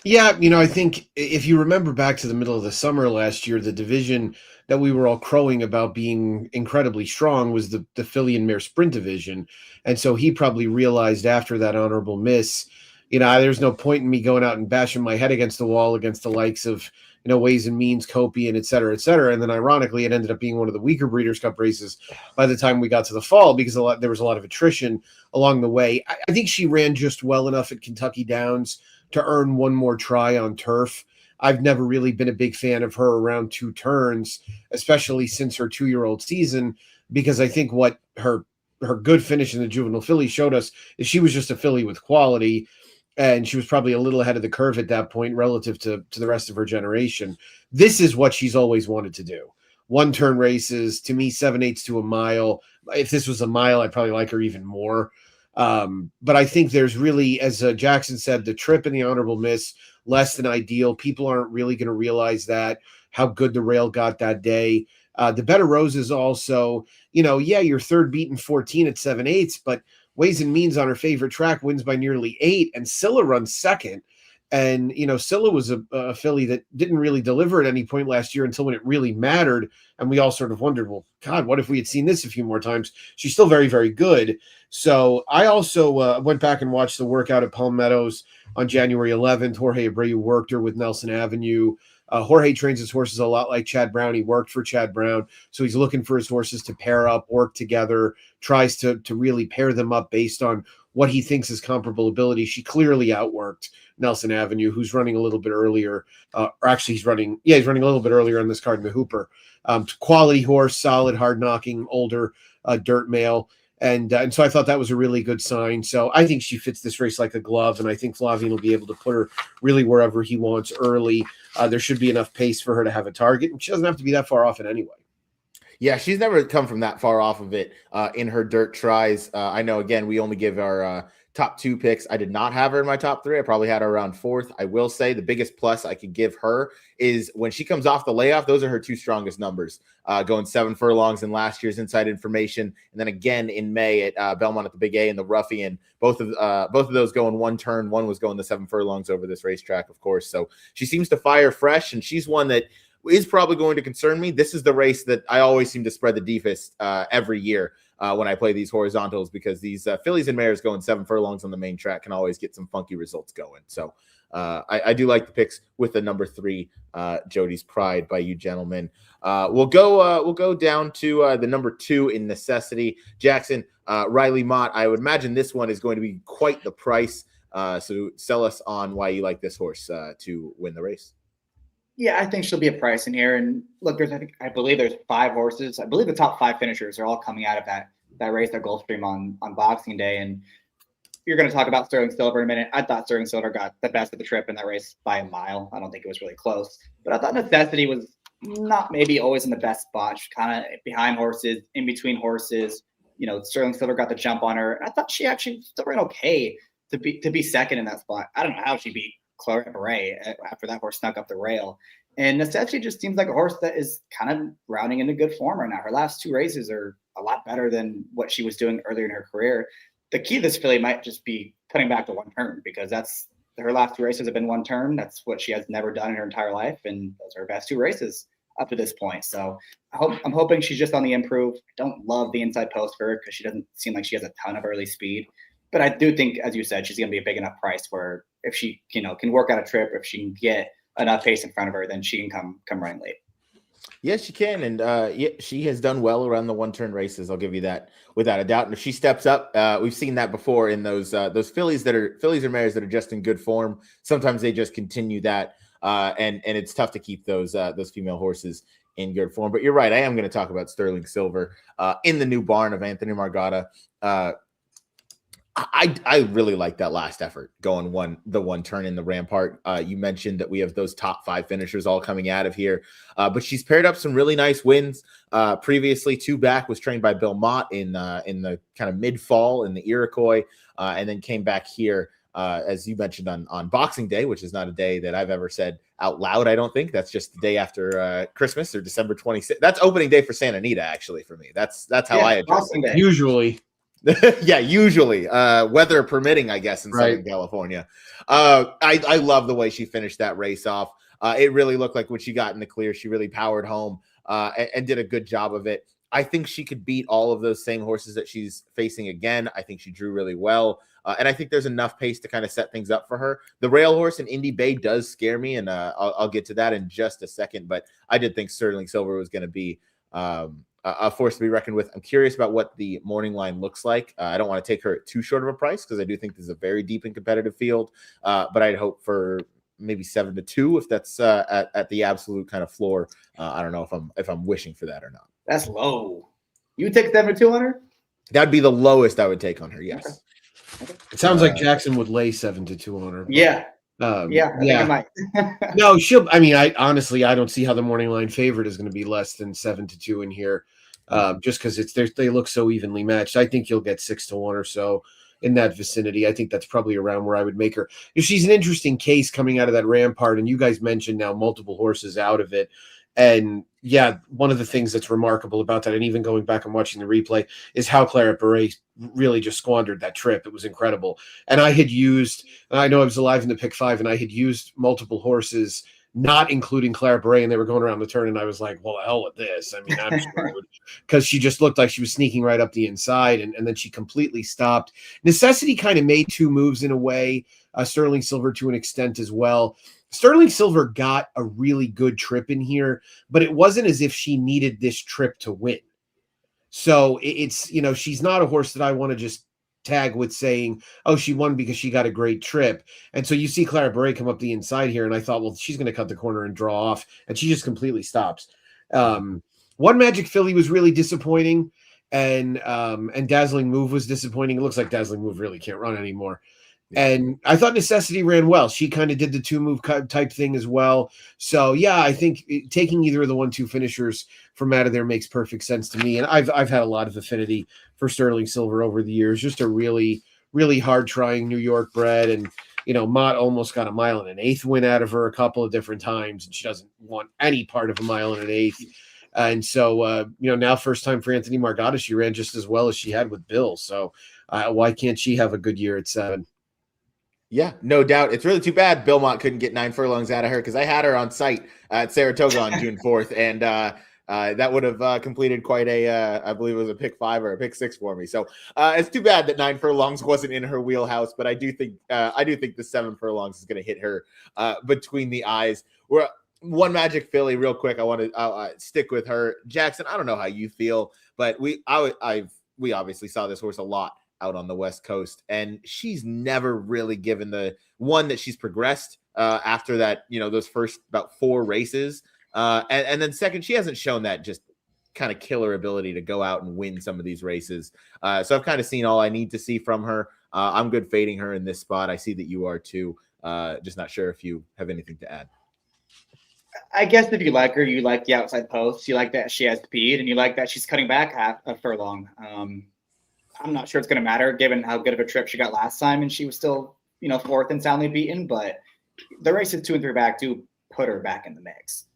Yeah, I think if you remember back to the middle of the summer last year, the division that we were all crowing about being incredibly strong was the filly and mare sprint division. And so he probably realized after that honorable miss, there's no point in me going out and bashing my head against the wall against the likes of, Ways and Means, Kopi, and et cetera, et cetera. And then ironically, it ended up being one of the weaker Breeders' Cup races by the time we got to the fall, because there was a lot of attrition along the way. I think she ran just well enough at Kentucky Downs to earn one more try on turf. I've never really been a big fan of her around 2 turns, especially since her 2-year-old season, because I think what her good finish in the juvenile filly showed us is she was just a filly with quality, and she was probably a little ahead of the curve at that point relative to the rest of her generation. This is what she's always wanted to do. 1-turn races, to me, 7/8 to a mile. If this was a mile, I'd probably like her even more. But I think there's really, as Jackson said, the trip and the honorable miss, less than ideal. People aren't really going to realize that, how good the rail got that day. The Better Roses also, your 3rd beaten 14 at 7/8, but Ways and Means on her favorite track wins by nearly 8, and Scylla runs 2nd. And, Scylla was a filly that didn't really deliver at any point last year until when it really mattered. And we all sort of wondered, well, God, what if we had seen this a few more times? She's still very, very good. So I also went back and watched the workout at Palm Meadows on January 11th. Jorge Abreu worked her with Nelson Avenue. Jorge trains his horses a lot like Chad Brown. He worked for Chad Brown, so he's looking for his horses to pair up, work together, tries to really pair them up based on what he thinks is comparable ability. She clearly outworked Nelson Avenue, who's running a little bit earlier, or actually he's running a little bit earlier on this card in the Hooper. Quality horse, solid, hard knocking, older dirt male. And so I thought that was a really good sign. So I think she fits this race like a glove, and I think Flavien will be able to put her really wherever he wants early. There should be enough pace for her to have a target, and she doesn't have to be that far off it anyway. Yeah, she's never come from that far off of it in her dirt tries. I know, again, we only give our top 2 picks. I did not have her in my top 3. I probably had her around 4th. I will say the biggest plus I could give her is when she comes off the layoff, those are her 2 strongest numbers, going 7 furlongs in last year's Inside Information, and then again in May at Belmont at the Big A and the Ruffian. Both of those going 1 turn. One was going the 7 furlongs over this racetrack, of course. So she seems to fire fresh, and she's one that is probably going to concern me. This is the race that I always seem to spread the deepest every year when I play these horizontals, because these fillies and mares going 7 furlongs on the main track can always get some funky results going. So I do like the picks with the number 3, Jody's Pride by you gentlemen. We'll go down to the number 2 in Necessity. Jackson, Riley Mott. I would imagine this one is going to be quite the price. So sell us on why you like this horse to win the race. Yeah, I think she'll be a price in here. And look, I believe there's 5 horses. I believe the top 5 finishers are all coming out of that race at Gulfstream on Boxing Day. And you're going to talk about Sterling Silver in a minute. I thought Sterling Silver got the best of the trip in that race by a mile. I don't think it was really close. But I thought Necessity was not maybe always in the best spot. She's kind of behind horses, in between horses. You know, Sterling Silver got the jump on her. I thought she actually still ran okay to be second in that spot. I don't know how she beat Claret Beret after that horse snuck up the rail. And Necessity just seems like a horse that is kind of rounding into good form right now. Her last 2 races are a lot better than what she was doing earlier in her career. The key to this filly might just be cutting back to 1 turn, because that's her last 2 races have been 1 turn. That's what she has never done in her entire life, and those are her best 2 races up to this point. So I'm hoping she's just on the improve. I don't love the inside post for her because she doesn't seem like she has a ton of early speed. But I do think, as you said, she's going to be a big enough price where if she, can work out a trip, if she can get enough pace in front of her, then she can come running late. Yes, she can, and she has done well around the 1-turn races. I'll give you that without a doubt. And if she steps up, we've seen that before in those fillies or mares that are just in good form. Sometimes they just continue that, and it's tough to keep those female horses in good form. But you're right. I am going to talk about Sterling Silver in the new barn of Anthony Margata. I really like that last effort going 1 turn in the Rampart. You mentioned that we have those top 5 finishers all coming out of here, but she's paired up some really nice wins. Previously, 2 back was trained by Bill Mott in the kind of mid-fall in the Iroquois, and then came back here, as you mentioned, on Boxing Day, which is not a day that I've ever said out loud. I don't think that's just the day after Christmas, or December 26th. That's opening day for Santa Anita, actually, for me. That's how I address it. Usually. Yeah, usually, weather permitting, I guess, in Southern California. I love the way she finished that race off. It really looked like when she got in the clear, she really powered home and did a good job of it. I think she could beat all of those same horses that she's facing again. I think she drew really well. And I think there's enough pace to kind of set things up for her. The rail horse in Indy Bay does scare me, and I'll get to that in just a second. But I did think Sterling Silver was going to be a force to be reckoned with. I'm curious about what the morning line looks like. I don't want to take her at too short of a price, because I do think this is a very deep and competitive field. But I'd hope for maybe 7-2 if that's at the absolute kind of floor. I don't know if I'm wishing for that or not. That's low. You take 7-2 on her? That'd be the lowest I would take on her. Yes. Okay. It sounds like Jackson would lay 7-2 on her. Yeah. I think I might. No, I honestly don't see how the morning line favorite is going to be less than 7-2 in here, just because they look so evenly matched. I think you'll get 6-1 or so in that vicinity. I think that's probably around where I would make her. She's an interesting case coming out of that Rampart, and you guys mentioned now multiple horses out of it. And yeah, one of the things that's remarkable about that, and even going back and watching the replay, is how Claret Beret really just squandered that trip. It was incredible. And I know I was alive in the pick 5, and I had used multiple horses, not including Claret Beret, and they were going around the turn, and I was like, well, the hell with this. I mean, I'm screwed. Because she just looked like she was sneaking right up the inside, and then she completely stopped. Necessity kind of made 2 moves in a way, Sterling Silver to an extent as well. Sterling Silver got a really good trip in here, but it wasn't as if she needed this trip to win. So it's, she's not a horse that I want to just tag with saying, oh, she won because she got a great trip. And so you see Clara Bure come up the inside here, and I thought, well, she's going to cut the corner and draw off, and she just completely stops. One Magic Filly was really disappointing, and Dazzling Move was disappointing. It looks like Dazzling Move really can't run anymore. And I thought Necessity ran well. She kind of did the 2-move type thing as well. So yeah, I think taking either of the 1-2 finishers from out of there makes perfect sense to me. And I've had a lot of affinity for Sterling Silver over the years. Just a really, really hard trying New York bred. And Mott almost got a 1 1/8 win out of her a couple of different times, and she doesn't want any part of a 1 1/8. And so now first time for Anthony Margata, she ran just as well as she had with Bill. So why can't she have a good year at 7? Yeah, no doubt. It's really too bad Bill Mott couldn't get 9 furlongs out of her, because I had her on site at Saratoga on June 4th, and that would have completed quite I believe it was a pick 5 or a pick 6 for me. So it's too bad that 9 furlongs wasn't in her wheelhouse, but I do think the 7 furlongs is going to hit her between the eyes. We're One Magic Filly, real quick. I want to stick with her. Jackson, I don't know how you feel, but we obviously saw this horse a lot out on the West Coast, and she's never really given the one that she's progressed after that, those first about 4 races. And then second, she hasn't shown that just kind of killer ability to go out and win some of these races. So I've kind of seen all I need to see from her. I'm good fading her in this spot. I see that you are too. Just not sure if you have anything to add. I guess if you like her, you like the outside post. You like that she has speed, and you like that she's cutting back half a furlong. I'm not sure it's going to matter given how good of a trip she got last time, and she was still, 4th and soundly beaten. But the races 2 and 3 back do put her back in the mix.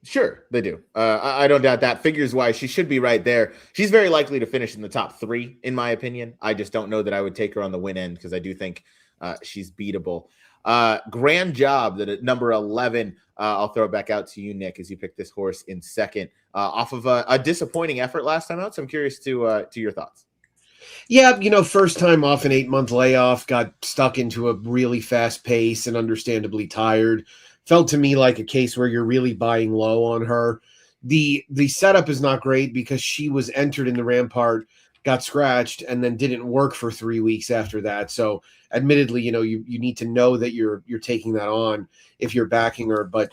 Sure, they do. I don't doubt that. Figures wise, she should be right there. She's very likely to finish in the top 3, in my opinion. I just don't know that I would take her on the win end, because I do think she's beatable. Grand Job, that at number 11. I'll throw it back out to you, Nick, as you pick this horse in second, off of a disappointing effort last time out. So I'm curious to your thoughts. Yeah, first time off an 8-month layoff, got stuck into a really fast pace and understandably tired. Felt to me like a case where you're really buying low on her. The setup is not great because she was entered in the Rampart, got scratched, and then didn't work for 3 weeks after that. So admittedly, you need to know that you're taking that on if you're backing her. But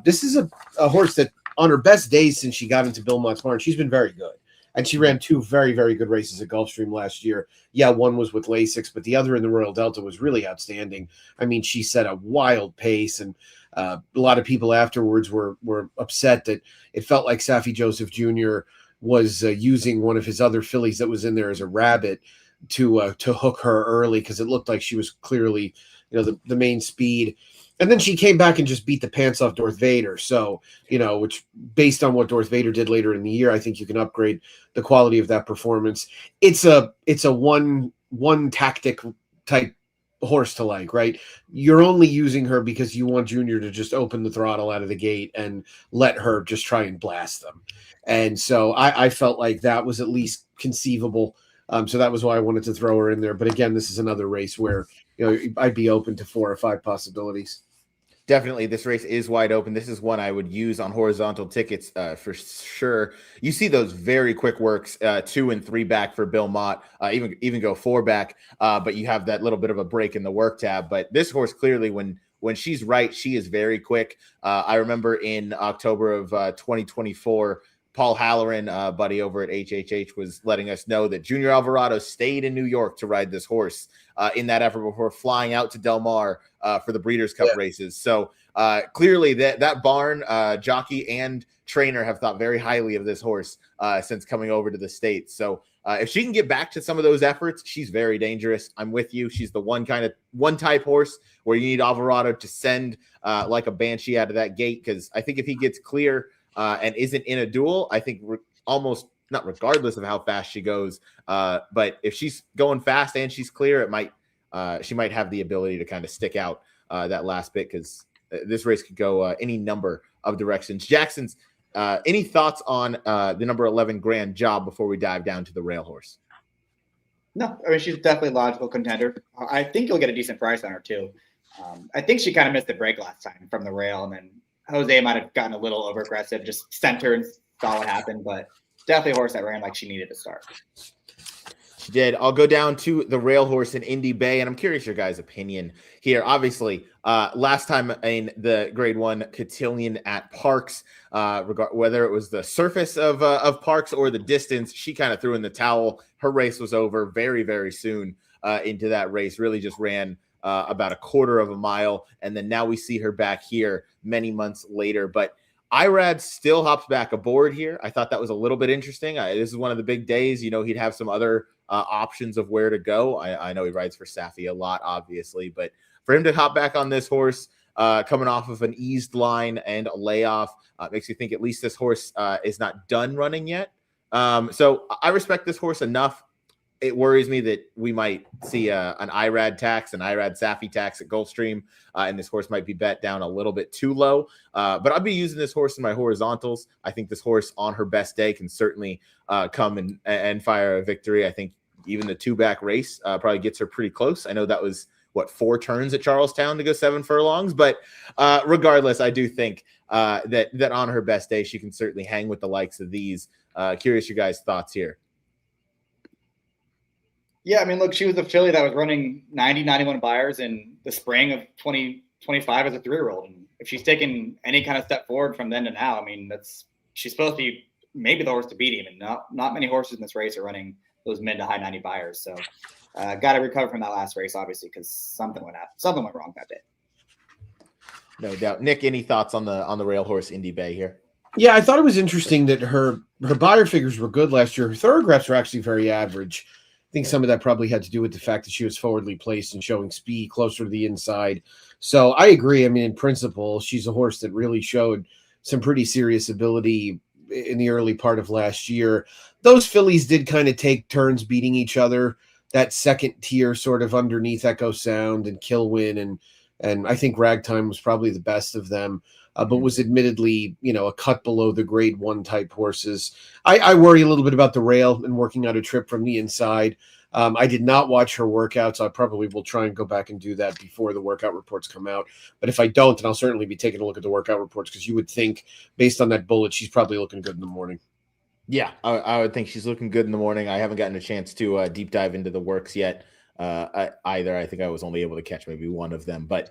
this is a horse that on her best days since she got into Bill Mott's barn, she's been very good. And she ran 2 very, very good races at Gulfstream last year. Yeah, one was with Lasix, but the other in the Royal Delta was really outstanding. I mean, she set a wild pace, and a lot of people afterwards were upset that it felt like Safi Joseph Jr. was using one of his other fillies that was in there as a rabbit to hook her early, because it looked like she was clearly, the main speed. And then she came back and just beat the pants off Darth Vader. So, which based on what Darth Vader did later in the year, I think you can upgrade the quality of that performance. It's a one tactic type horse to like, right? You're only using her because you want Junior to just open the throttle out of the gate and let her just try and blast them. And so I felt like that was at least conceivable. So that was why I wanted to throw her in there. But again, this is another race where, I'd be open to 4 or 5 possibilities. Definitely, this race is wide open. This is one I would use on horizontal tickets for sure. You see those very quick works, 2 and 3 back for Bill Mott, even go 4 back, but you have that little bit of a break in the work tab. But this horse clearly, when she's right, she is very quick. I remember in October of 2024, Paul Halloran, buddy over at HHH, was letting us know that Junior Alvarado stayed in New York to ride this horse in that effort before flying out to Del Mar for the Breeders' Cup races. So clearly that barn jockey and trainer have thought very highly of this horse since coming over to the States. So if she can get back to some of those efforts, she's very dangerous. I'm with you. She's the one type horse where you need Alvarado to send like a banshee out of that gate, because I think if he gets clear and isn't in a duel, I think almost not regardless of how fast she goes, but if she's going fast and she's clear, she might have the ability to kind of stick out that last bit, because this race could go any number of directions. Jackson's, any thoughts on the number 11 Grand Job before we dive down to the rail horse? No, I mean, she's definitely a logical contender. I think you'll get a decent price on her too. I think she kind of missed the break last time from the rail, and then Jose might have gotten a little over aggressive, just sent her and saw what happened. But definitely a horse that ran like she needed to start. She did. I'll go down to the rail horse in Indy Bay, and I'm curious your guys' opinion here. Obviously, last time in the Grade 1 cotillion at Parks, whether it was the surface of Parks or the distance, she kind of threw in the towel. Her race was over very, very soon into that race. Really just ran about a quarter of a mile, and then now we see her back here many months later. But Irad still hops back aboard here. I thought that was a little bit interesting. This is one of the big days. You know, he'd have some other options of where to go. I know he rides for Safi a lot, obviously, but for him to hop back on this horse, coming off of an eased line and a layoff, makes you think at least this horse is not done running yet. So I respect this horse enough. It worries me that we might see an Irad tax, an Irad Safi tax at Gulfstream, and this horse might be bet down a little bit too low. But I'll be using this horse in my horizontals. I think this horse on her best day can certainly come and fire a victory. I think even the two-back race probably gets her pretty close. I know that was, 4 turns at Charlestown to go 7 furlongs. But regardless, I do think that on her best day, she can certainly hang with the likes of these. Curious your guys' thoughts here. Yeah, I mean, look, she was a filly that was running 90, 91 buyers in the spring of 2025 as a 3-year-old. And if she's taken any kind of step forward from then to now, I mean, she's supposed to be maybe the horse to beat him. And not many horses in this race are running those mid to high 90 buyers. So got to recover from that last race, obviously, because something went wrong that day. No doubt. Nick, any thoughts on the rail horse Indy Bay here? Yeah, I thought it was interesting that her buyer figures were good last year. Her thoroughgraphs were actually very average. I think some of that probably had to do with the fact that she was forwardly placed and showing speed closer to the inside. So I agree. I mean, in principle, she's a horse that really showed some pretty serious ability in the early part of last year. Those fillies did kind of take turns beating each other. That second tier sort of underneath Echo Sound and Kilwin, and I think Ragtime was probably the best of them. But was admittedly, a cut below the Grade 1 type horses. I worry a little bit about the rail and working out a trip from the inside. I did not watch her workouts. I probably will try and go back and do that before the workout reports come out. But if I don't, then I'll certainly be taking a look at the workout reports, because you would think, based on that bullet, she's probably looking good in the morning. Yeah, I would think she's looking good in the morning. I haven't gotten a chance to deep dive into the works yet. Either. I think I was only able to catch maybe one of them, but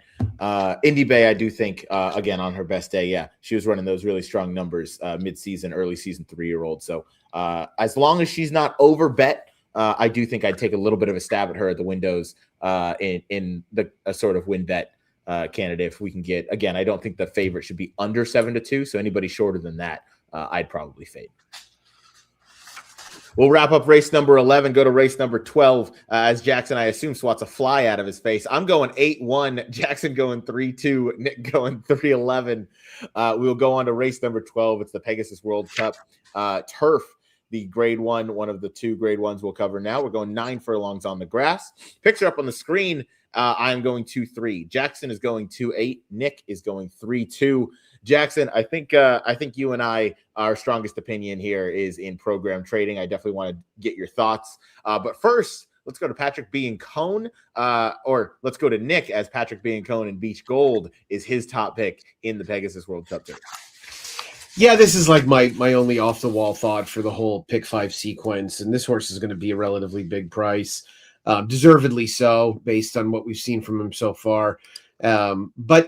Indy Bay, I do think again on her best day, yeah, she was running those really strong numbers mid-season, early season 3-year-old. So as long as she's not over bet, I do think I'd take a little bit of a stab at her at the windows in a sort of win bet candidate if we can get. Again, I don't think the favorite should be under 7-2, so anybody shorter than that, I'd probably fade. We'll wrap up race number 11, go to race number 12, as Jackson, I assume, swats a fly out of his face. I'm going 8-1, Jackson going 3-2, Nick going 3-11. We will go on to race number 12. It's the Pegasus World Cup Turf, the Grade 1, one of the 2 Grade 1s we'll cover now. We're going 9 furlongs on the grass. Picture up on the screen. I'm going 2-3. Jackson is going 2-8. Nick is going 3-2. Jackson, I think you and I, our strongest opinion here is in program trading. I definitely want to get your thoughts. But first, let's go to Patrick B. and Cone, or let's go to Nick, as Patrick B. and Cone and Beach Gold is his top pick in the Pegasus World Cup Turf. Yeah, this is like my only off-the-wall thought for the whole pick 5 sequence, and this horse is going to be a relatively big price. Deservedly so, based on what we've seen from him so far. But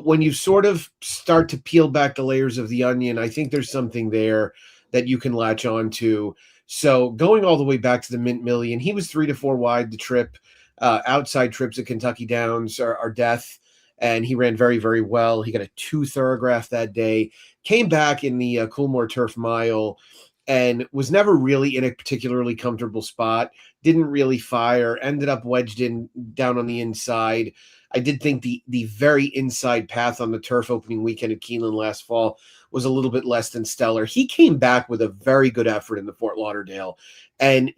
when you sort of start to peel back the layers of the onion, I think there's something there that you can latch on to. So going all the way back to the Mint Million, he was 3 to 4 wide the trip. Outside trips at Kentucky Downs are death, and he ran very, very well. He got a 2 thoroughgraph that day, came back in the Coolmore Turf Mile, and was never really in a particularly comfortable spot. Didn't really fire, ended up wedged in down on the inside. I did think the very inside path on the turf opening weekend at Keeneland last fall was a little bit less than stellar. He came back with a very good effort in the Fort Lauderdale. And,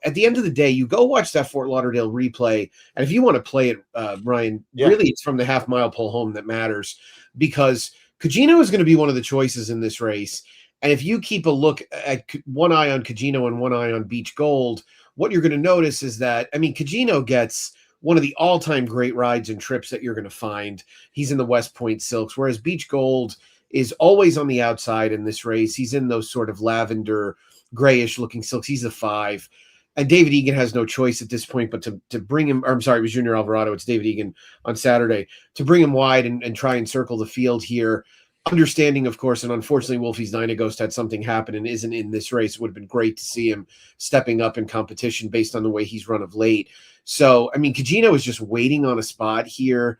at the end of the day, you go watch that Fort Lauderdale replay. And if you want to play it, Ryan, really it's from the half-mile pull home that matters, because Cugino is going to be one of the choices in this race. And if you keep a look at one eye on Cugino and one eye on Beach Gold, what you're going to notice is that, Cugino gets one of the all-time great rides and trips that you're going to find. He's in the West Point Silks, whereas Beach Gold is always on the outside in this race. He's in those sort of lavender, grayish looking silks. He's a 5. And David Egan has no choice at this point but to bring him, or I'm sorry, it was Junior Alvarado. It's David Egan on Saturday, to bring him wide and try and circle the field here. Understanding, of course, and unfortunately, Wolfie's Dynaghost had something happen and isn't in this race. It would have been great to see him stepping up in competition based on the way he's run of late. So, I mean, Cugino is just waiting on a spot here.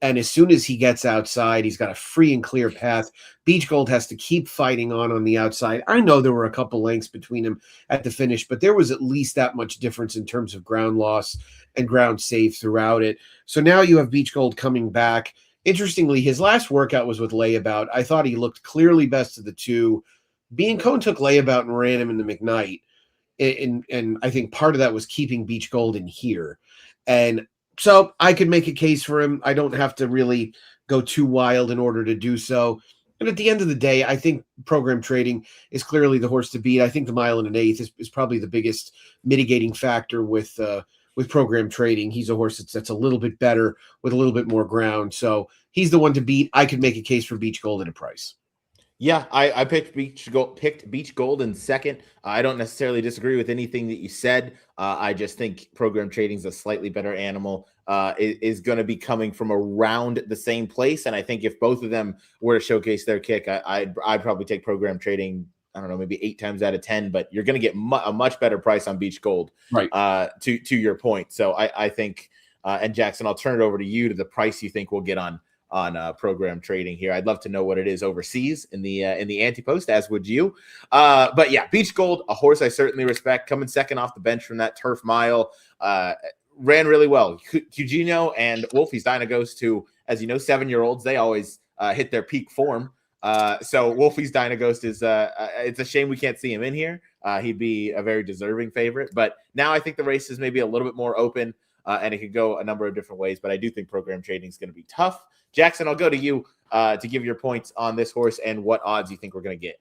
And as soon as he gets outside, he's got a free and clear path. Beach Gold has to keep fighting on the outside. I know there were a couple lengths between him at the finish, but there was at least that much difference in terms of ground loss and ground save throughout it. So now you have Beach Gold coming back. Interestingly, his last workout was with Layabout. I thought he looked clearly best of the two. Cohn took Layabout and ran him in the McKnight. And I think part of that was keeping Beach Gold in here. And so I could make a case for him. I don't have to really go too wild in order to do so. And at the end of the day, I think Program Trading is clearly the horse to beat. I think the 1 1/8 is probably the biggest mitigating factor with Program Trading. He's a horse that's a little bit better with a little bit more ground. So he's the one to beat. I could make a case for Beach Gold at a price. Yeah, I picked Beach Gold in second. I don't necessarily disagree with anything that you said. I just think Program Trading's a slightly better animal. Is going to be coming from around the same place, and I think if both of them were to showcase their kick, I'd probably take Program Trading. I don't know, maybe 8 times out of 10, but you're going to get a much better price on Beach Gold. Right. To your point, so I think, and Jackson, I'll turn it over to you to the price you think we'll get on Program Trading here. I'd love to know what it is overseas in the anti-post, as would you. But yeah, Beach Gold, a horse I certainly respect, coming second off the bench from that turf mile, ran really well. Cugino and Wolfie's Dynaghost, who, as you know, 7-year-olds, they always hit their peak form. So Wolfie's Dynaghost is it's a shame we can't see him in here. He'd be a very deserving favorite, but now I think the race is maybe a little bit more open, and it could go a number of different ways, but I do think Program Trading is going to be tough. Jackson, I'll go to you to give your points on this horse and what odds you think we're going to get.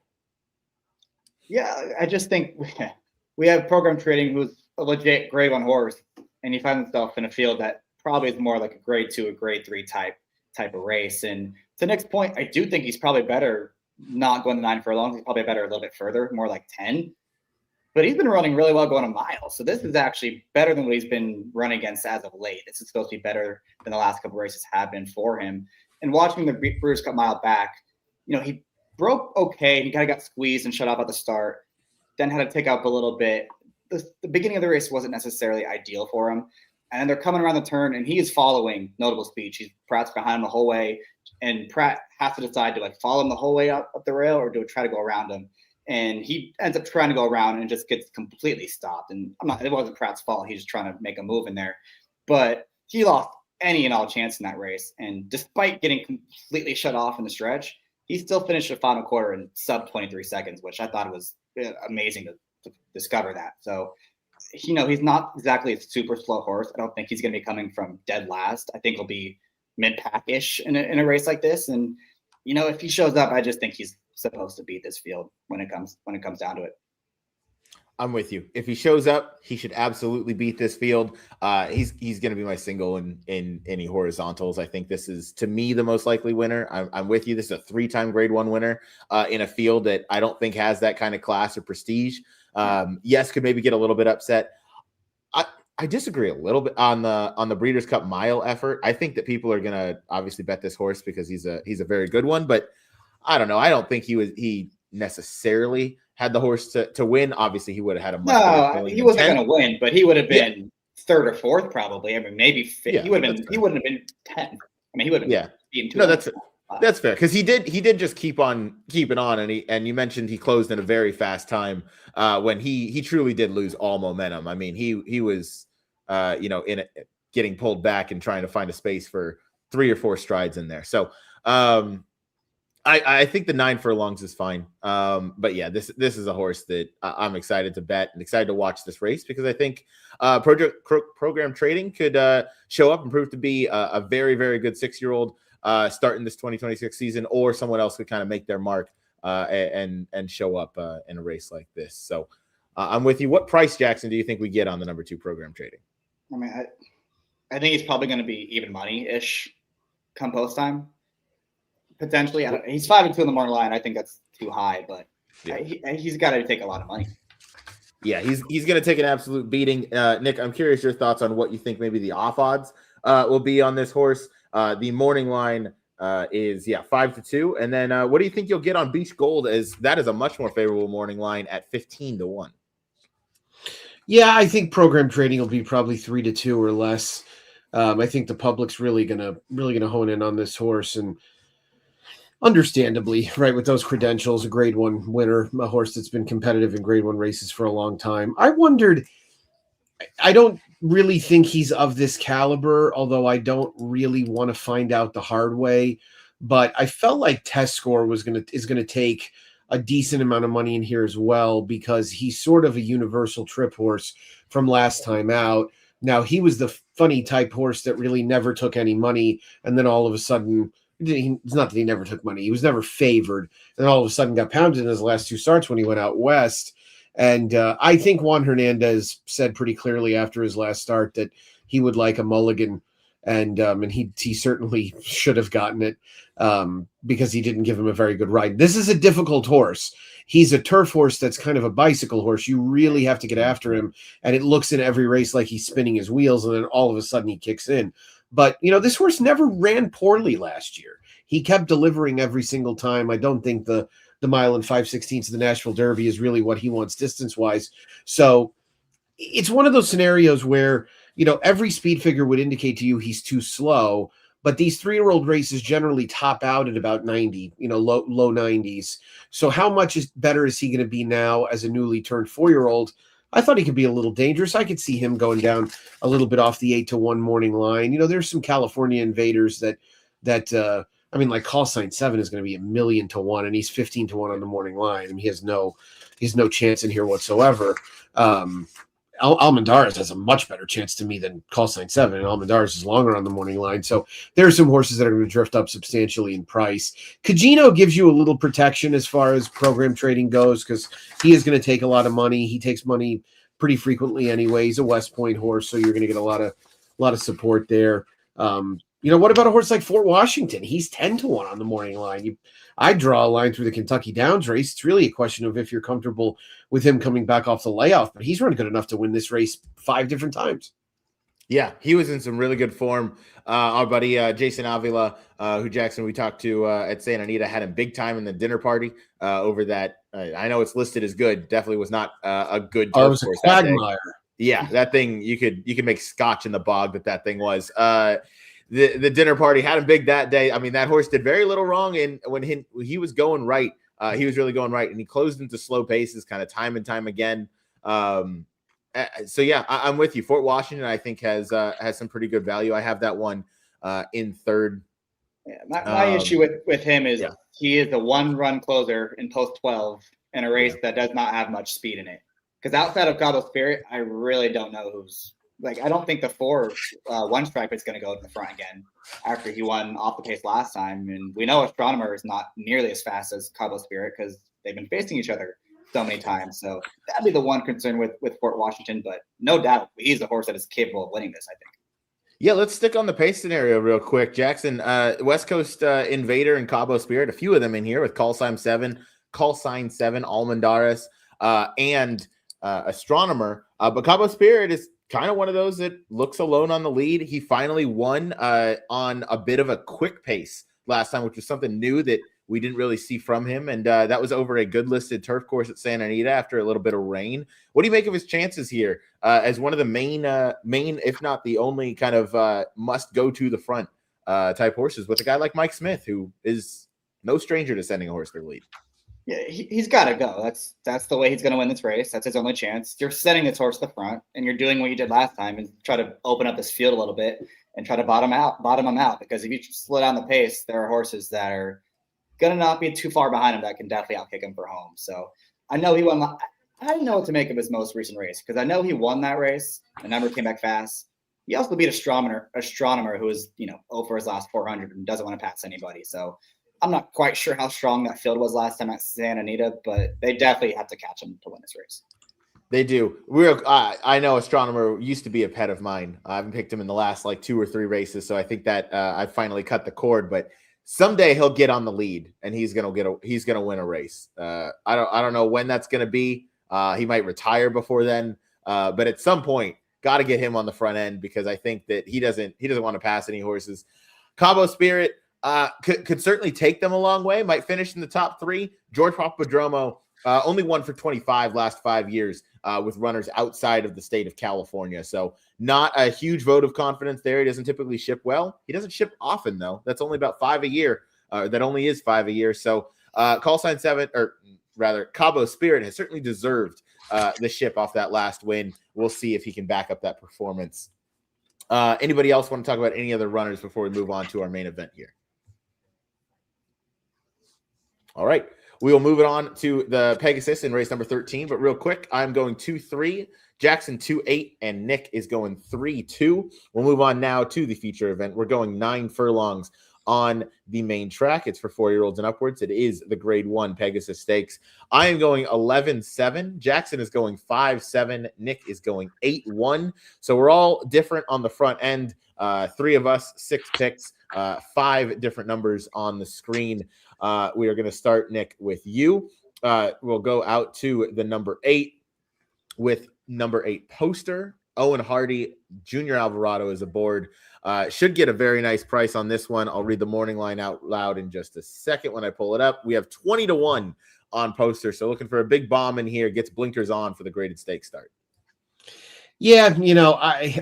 Yeah, I just think we have Program Trading, who's a legit grade 1 horse, and he finds himself in a field that probably is more like a grade 2 or grade 3 type of race. And to Nick's point, I do think he's probably better not going to 9 furlongs. He's probably better a little bit further, more like 10. But he's been running really well going a mile. So this is actually better than what he's been running against as of late. This is supposed to be better than the last couple of races have been for him. And watching the Breeders' Cup Mile back, he broke okay. He kind of got squeezed and shut off at the start, then had to take up a little bit. The beginning of the race wasn't necessarily ideal for him. And then they're coming around the turn, and he is following Notable Speech. Pratt's behind him the whole way, and Pratt has to decide to follow him the whole way up the rail or do try to go around him. And he ends up trying to go around and just gets completely stopped. And it wasn't Pratt's fault. He's just trying to make a move in there. But he lost any and all chance in that race. And despite getting completely shut off in the stretch, he still finished the final quarter in sub 23 seconds, which I thought was amazing to discover that. So, he's not exactly a super slow horse. I don't think he's going to be coming from dead last. I think he'll be mid-pack-ish in a race like this. And, if he shows up, I just think he's supposed to beat this field when it comes down to it. I'm with you. If he shows up, he should absolutely beat this field. He's going to be my single in any horizontals. I think this is, to me, the most likely winner. I'm with you. This is a 3-time grade 1 winner in a field that I don't think has that kind of class or prestige. Yes, could maybe get a little bit upset. I disagree a little bit on the Breeders' Cup Mile effort. I think that people are going to obviously bet this horse because he's a very good one, but I don't know. I don't think he necessarily had the horse to win. Obviously, he would have had a much better he wasn't going to win, but he would have been 3rd or 4th probably. I mean, maybe 5th. Yeah, he wouldn't have been 10th. I mean, he would have been 2. No, that's fair, because he did just keep on keeping on, and you mentioned he closed in a very fast time when he truly did lose all momentum. I mean, he was getting pulled back and trying to find a space for 3 or 4 strides in there. So I think the 9 furlongs is fine. But yeah, this is a horse that I'm excited to bet and excited to watch this race, because I think Program Trading could show up and prove to be a very, very good 6-year-old starting this 2026 season, or someone else could kind of make their mark and show up in a race like this. So I'm with you. What price, Jackson, do you think we get on the number 2 Program Trading? I mean, I think he's probably going to be even money-ish come post time. Potentially. He's 5-2 in the morning line. I think that's too high, but he's got to take a lot of money. Yeah, he's going to take an absolute beating. Nick, I'm curious your thoughts on what you think maybe the off odds will be on this horse. The morning line is 5-2, and then what do you think you'll get on Beach Gold? As that is a much more favorable morning line at 15-1. Yeah, I think program trading will be probably 3-2 or less. I think the public's really gonna hone in on this horse, and understandably, right, with those credentials, a Grade 1 winner, a horse that's been competitive in Grade 1 races for a long time. I don't really think he's of this caliber, although I don't really want to find out the hard way. But I felt like Test Score is going to take a decent amount of money in here as well, because he's sort of a universal trip horse from last time out. Now, he was the funny type horse that really never took any money, and then all of a sudden, it's not that he never took money, he was never favored, and all of a sudden got pounded in his last two starts when he went out west. And I think Juan Hernandez said pretty clearly after his last start that he would like a mulligan, and he certainly should have gotten it, because he didn't give him a very good ride. This is a difficult horse. He's a turf horse that's kind of a bicycle horse. You really have to get after him, and it looks in every race like he's spinning his wheels, and then all of a sudden he kicks in. But, this horse never ran poorly last year. He kept delivering every single time. I don't think the mile and 5/16 of the Nashville Derby is really what he wants distance-wise. So it's one of those scenarios where, every speed figure would indicate to you he's too slow, but these 3-year-old races generally top out at about 90, low 90s. So how much better is he going to be now as a newly turned 4-year-old? I thought he could be a little dangerous. I could see him going down a little bit off the 8-1 morning line. There's some California invaders that like Call Sign 7 is going to be 1,000,000 and he's 15-1 on the morning line. I mean, he has no chance in here whatsoever. Almendarez has a much better chance to me than Call Sign 7, and Almendarez is longer on the morning line. So there are some horses that are going to drift up substantially in price. Cagino gives you a little protection as far as program trading goes, because he is going to take a lot of money. He takes money pretty frequently anyway. He's a West Point horse, so you're going to get a lot of support there. What about a horse like Fort Washington? He's 10-1 on the morning line. I draw a line through the Kentucky Downs race. It's really a question of if you're comfortable with him coming back off the layoff, but he's run good enough to win this race 5 different times. Yeah, he was in some really good form. Our buddy Jason Avila, who Jackson we talked to at Santa Anita, had him big time in the dinner party over that. I know it's listed as good. Definitely was not a good turf course. It was a quagmire. Yeah, that thing you could make scotch in the bog that thing was. The dinner party had him big that day. I mean, that horse did very little wrong, and when he was going right, he was really going right, and he closed into slow paces kind of time and time again. So yeah, I'm with you. Fort Washington, I think, has some pretty good value. I have that one in third. Yeah, my issue with him is he is a one-run closer in post 12 in a race that does not have much speed in it. Because outside of Cabo Spirit, I really don't know who's. I don't think the 4 one stripe is going to go to the front again after he won off the pace last time. And we know Astronomer is not nearly as fast as Cabo Spirit because they've been facing each other so many times. So that'd be the one concern with Fort Washington. But no doubt he's a horse that is capable of winning this, I think. Yeah, let's stick on the pace scenario real quick, Jackson. West Coast Invader and Cabo Spirit, a few of them in here with Call Sign 7, Almendarez, and Astronomer. But Cabo Spirit is kind of one of those that looks alone on the lead. He finally won on a bit of a quick pace last time, which was something new that we didn't really see from him. And that was over a good listed turf course at Santa Anita after a little bit of rain. What do you make of his chances here as one of the main, if not the only kind of must go to the front type horses with a guy like Mike Smith, who is no stranger to sending a horse to the lead? Yeah, he's got to go. That's the way he's going to win this race. That's his only chance. You're setting this horse to the front, and you're doing what you did last time and try to open up this field a little bit and try to bottom him out. Because if you slow down the pace, there are horses that are going to not be too far behind him that can definitely outkick him for home. So I know he won. I didn't know what to make of his most recent race because I know he won that race. The number came back fast. He also beat Astronomer, who is 0 for his last 400 and doesn't want to pass anybody. So I'm not quite sure how strong that field was last time at Santa Anita, but they definitely have to catch him to win this race. They do. I know Astronomer used to be a pet of mine. I haven't picked him in the last like 2 or 3 races, so I think that I finally cut the cord. But someday he'll get on the lead, and he's gonna win a race. I don't know when that's gonna be. He might retire before then, but at some point, got to get him on the front end because I think that he doesn't want to pass any horses. Cabo Spirit could certainly take them a long way. Might finish in the top 3. George Papadromo. Only won for 25 last 5 years with runners outside of the state of California. So not a huge vote of confidence there. He doesn't typically ship well. He doesn't ship often, though. That's only about 5 a year. That only is 5 a year. So call sign 7, or rather Cabo Spirit has certainly deserved the ship off that last win. We'll see if he can back up that performance. Anybody else want to talk about any other runners before we move on to our main event here? All right. We will move it on to the Pegasus in race number 13. But real quick, I'm going 2-3, Jackson 2-8, and Nick is going 3-2. We'll move on now to the feature event. We're going 9 furlongs on the main track. It's for 4-year-olds and upwards. It is the Grade 1 Pegasus Stakes. I am going 11-7. Jackson is going 5-7. Nick is going 8-1. So we're all different on the front end. 3 of us, 6 picks, 5 different numbers on the screen. We are going to start, Nick, with you. We'll go out to the number 8 with number 8 Poster. Owen Hardy, Junior Alvarado is aboard. Should get a very nice price on this one. I'll read the morning line out loud in just a second when I pull it up. We have 20-1 on Poster. So looking for a big bomb in here. Gets blinkers on for the graded stake start. Yeah,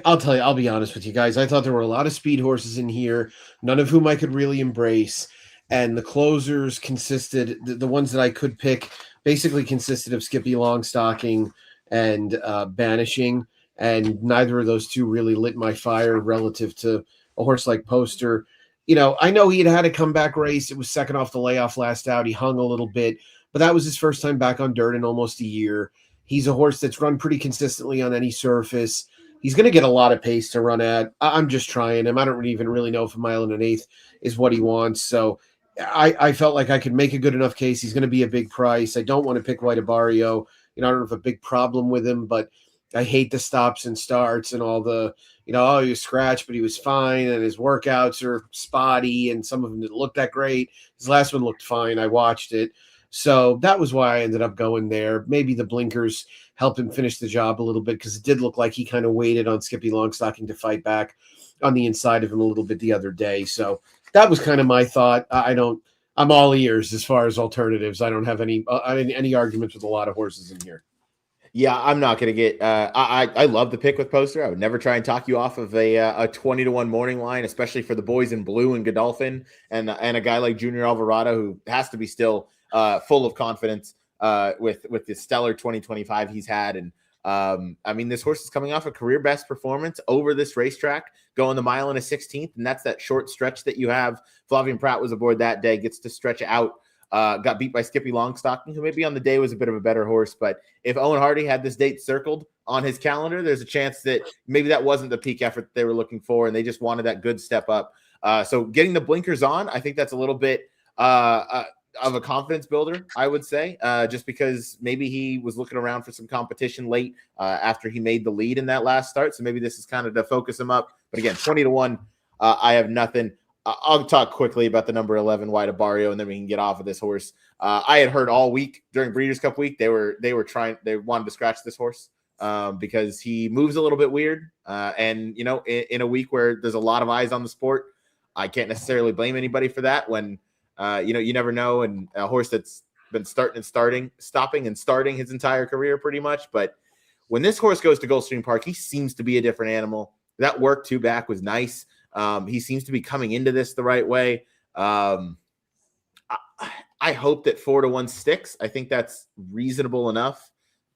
I'll tell you, I'll be honest with you guys. I thought there were a lot of speed horses in here, none of whom I could really embrace. And the closers consisted, the ones that I could pick, basically consisted of Skippy Longstocking and Banishing. And neither of those two really lit my fire relative to a horse like Poster. I know he had a comeback race. It was second off the layoff last out. He hung a little bit, but that was his first time back on dirt in almost a year. He's a horse that's run pretty consistently on any surface. He's going to get a lot of pace to run at. I'm just trying him. I don't even really know if 1 1/8 is what he wants. So I felt like I could make a good enough case. He's going to be a big price. I don't want to pick White Abario. I don't have a big problem with him, but I hate the stops and starts and all the, he was scratched, but he was fine. And his workouts are spotty and some of them didn't look that great. His last one looked fine. I watched it. So that was why I ended up going there. Maybe the blinkers helped him finish the job a little bit because it did look like he kind of waited on Skippy Longstocking to fight back on the inside of him a little bit the other day. So that was kind of my thought. I'm all ears as far as alternatives. I don't have any arguments with a lot of horses in here. Yeah, I'm not going to get I love the pick with Poster. I would never try and talk you off of a 20-1 morning line, especially for the boys in blue and Godolphin and a guy like Junior Alvarado who has to be still full of confidence with the stellar 2025 he's had. And this horse is coming off a career best performance over this racetrack, going the mile in a 16th, and that's that short stretch that you have. Flavian Pratt was aboard that day, gets to stretch out. Got beat by Skippy Longstocking, who maybe on the day was a bit of a better horse. But if Owen Hardy had this date circled on his calendar, there's a chance that maybe that wasn't the peak effort they were looking for, and they just wanted that good step up. So getting the blinkers on, I think that's a little bit of a confidence builder, I would say, just because maybe he was looking around for some competition late after he made the lead in that last start. So maybe this is kind of to focus him up. But again, 20-1, I have nothing. I'll talk quickly about the number 11 White Abario, and then we can get off of this horse. I had heard all week during Breeders' Cup week they wanted to scratch this horse because he moves a little bit weird. And in a week where there's a lot of eyes on the sport, I can't necessarily blame anybody for that. When you never know, and a horse that's been stopping and starting his entire career pretty much. But when this horse goes to Gulfstream Park, he seems to be a different animal. That work 2 back was nice. He seems to be coming into this the right way. I hope that 4-1 sticks. I think that's reasonable enough.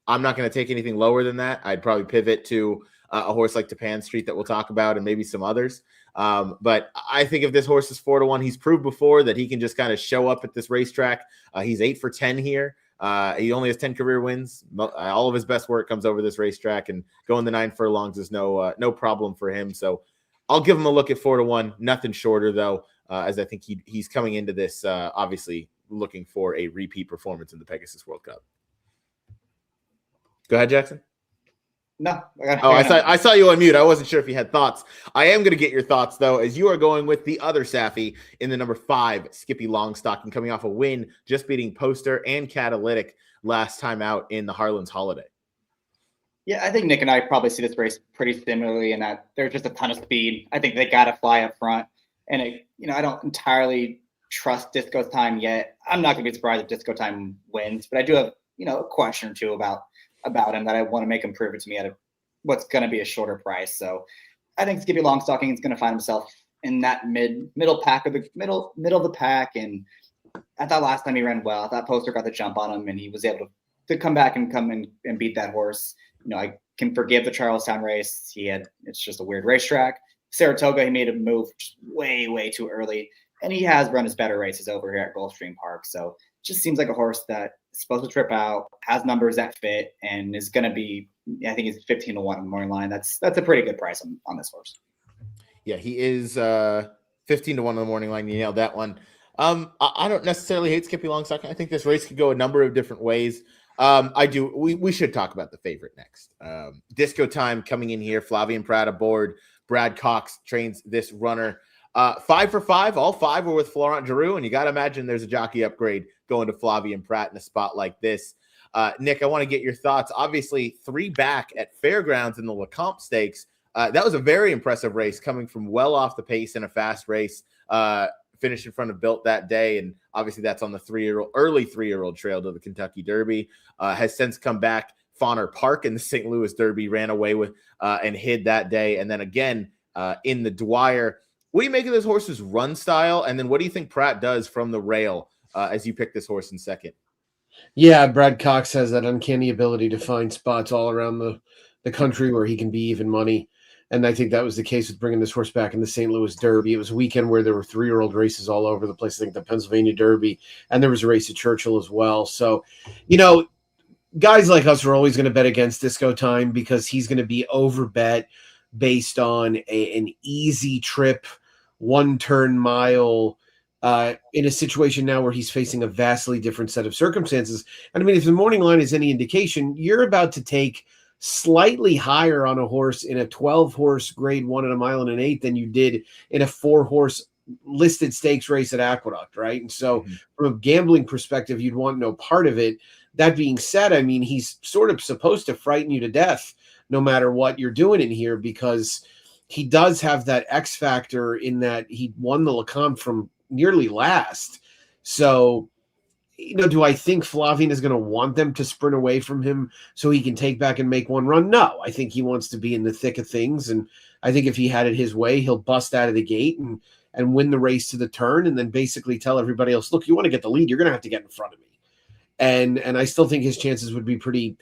I'm not going to take anything lower than that. I'd probably pivot to a horse like Tapan Street that we'll talk about and maybe some others. But I think if this horse is 4-1, he's proved before that he can just kind of show up at this racetrack. He's 8 for 10 here. He only has 10 career wins. All of his best work comes over this racetrack, and going the 9 furlongs is no problem for him. So I'll give him a look at 4-1. Nothing shorter though, as I think he's coming into this obviously looking for a repeat performance in the Pegasus World Cup. Go ahead, Jackson. No. I saw you on mute. I wasn't sure if you had thoughts. I am going to get your thoughts, though, as you are going with the other Saffy in the number 5, Skippy Longstocking, coming off a win, just beating Poster and Catalytic last time out in the Harlan's Holiday. Yeah, I think Nick and I probably see this race pretty similarly in that there's just a ton of speed. I think they got to fly up front. And, I don't entirely trust Disco Time yet. I'm not going to be surprised if Disco Time wins, but I do have, a question or two about him that I want to make him prove it to me at what's going to be a shorter price. So I think Skippy Longstocking is going to find himself in that middle of the pack. And I thought last time he ran well. I thought Poster got the jump on him, and he was able to come back and and beat that horse. I can forgive the Charlestown race. It's just a weird racetrack. Saratoga, he made a move just way, way too early. And he has run his better races over here at Gulfstream Park. So it just seems like a horse that is supposed to trip out, has numbers that fit, and is going to be, I think he's 15-1 on the morning line. That's a pretty good price on this horse. Yeah, he is 15-1 on the morning line. You nailed that one. I don't necessarily hate Skippy Longstocking. I think this race could go a number of different ways. I do. We should talk about the favorite next. Disco Time coming in here. Flavien Prat aboard. Brad Cox trains this runner. 5 for 5. All 5 were with Florent Giroux, and you got to imagine there's a jockey upgrade going to Flavien Prat in a spot like this. Nick, I want to get your thoughts. Obviously, 3 back at Fairgrounds in the Lecomte Stakes. That was a very impressive race, coming from well off the pace in a fast race. Finished in front of Built that day, and obviously that's on the early 3-year-old trail to the Kentucky Derby. Has since come back. Fauner Park in the St. Louis Derby ran away with and hid that day, and then again in the Dwyer. What do you make of this horse's run style, and then what do you think Pratt does from the rail as you pick this horse in second? Yeah, Brad Cox has that uncanny ability to find spots all around the country where he can be even money. And I think that was the case with bringing this horse back in the St. Louis Derby. It was a weekend where there were 3-year-old races all over the place. I think the Pennsylvania Derby, and there was a race at Churchill as well. So, guys like us are always going to bet against Disco Time because he's going to be overbet based on an easy trip, 1-turn mile, in a situation now where he's facing a vastly different set of circumstances. And I mean, if the morning line is any indication, you're about to take slightly higher on a horse in a 12-horse grade 1 at a mile and an 8 than you did in a 4-horse listed stakes race at Aqueduct, right? And so from a gambling perspective, you'd want no part of it. That being said, I mean, he's sort of supposed to frighten you to death no matter what you're doing in here, because he does have that X factor in that he won the Lecomte from nearly last. So, do I think Flavien is going to want them to sprint away from him so he can take back and make one run? No, I think he wants to be in the thick of things. And I think if he had it his way, he'll bust out of the gate and win the race to the turn, and then basically tell everybody else, look, you want to get the lead, you're going to have to get in front of me. And I still think his chances would be pretty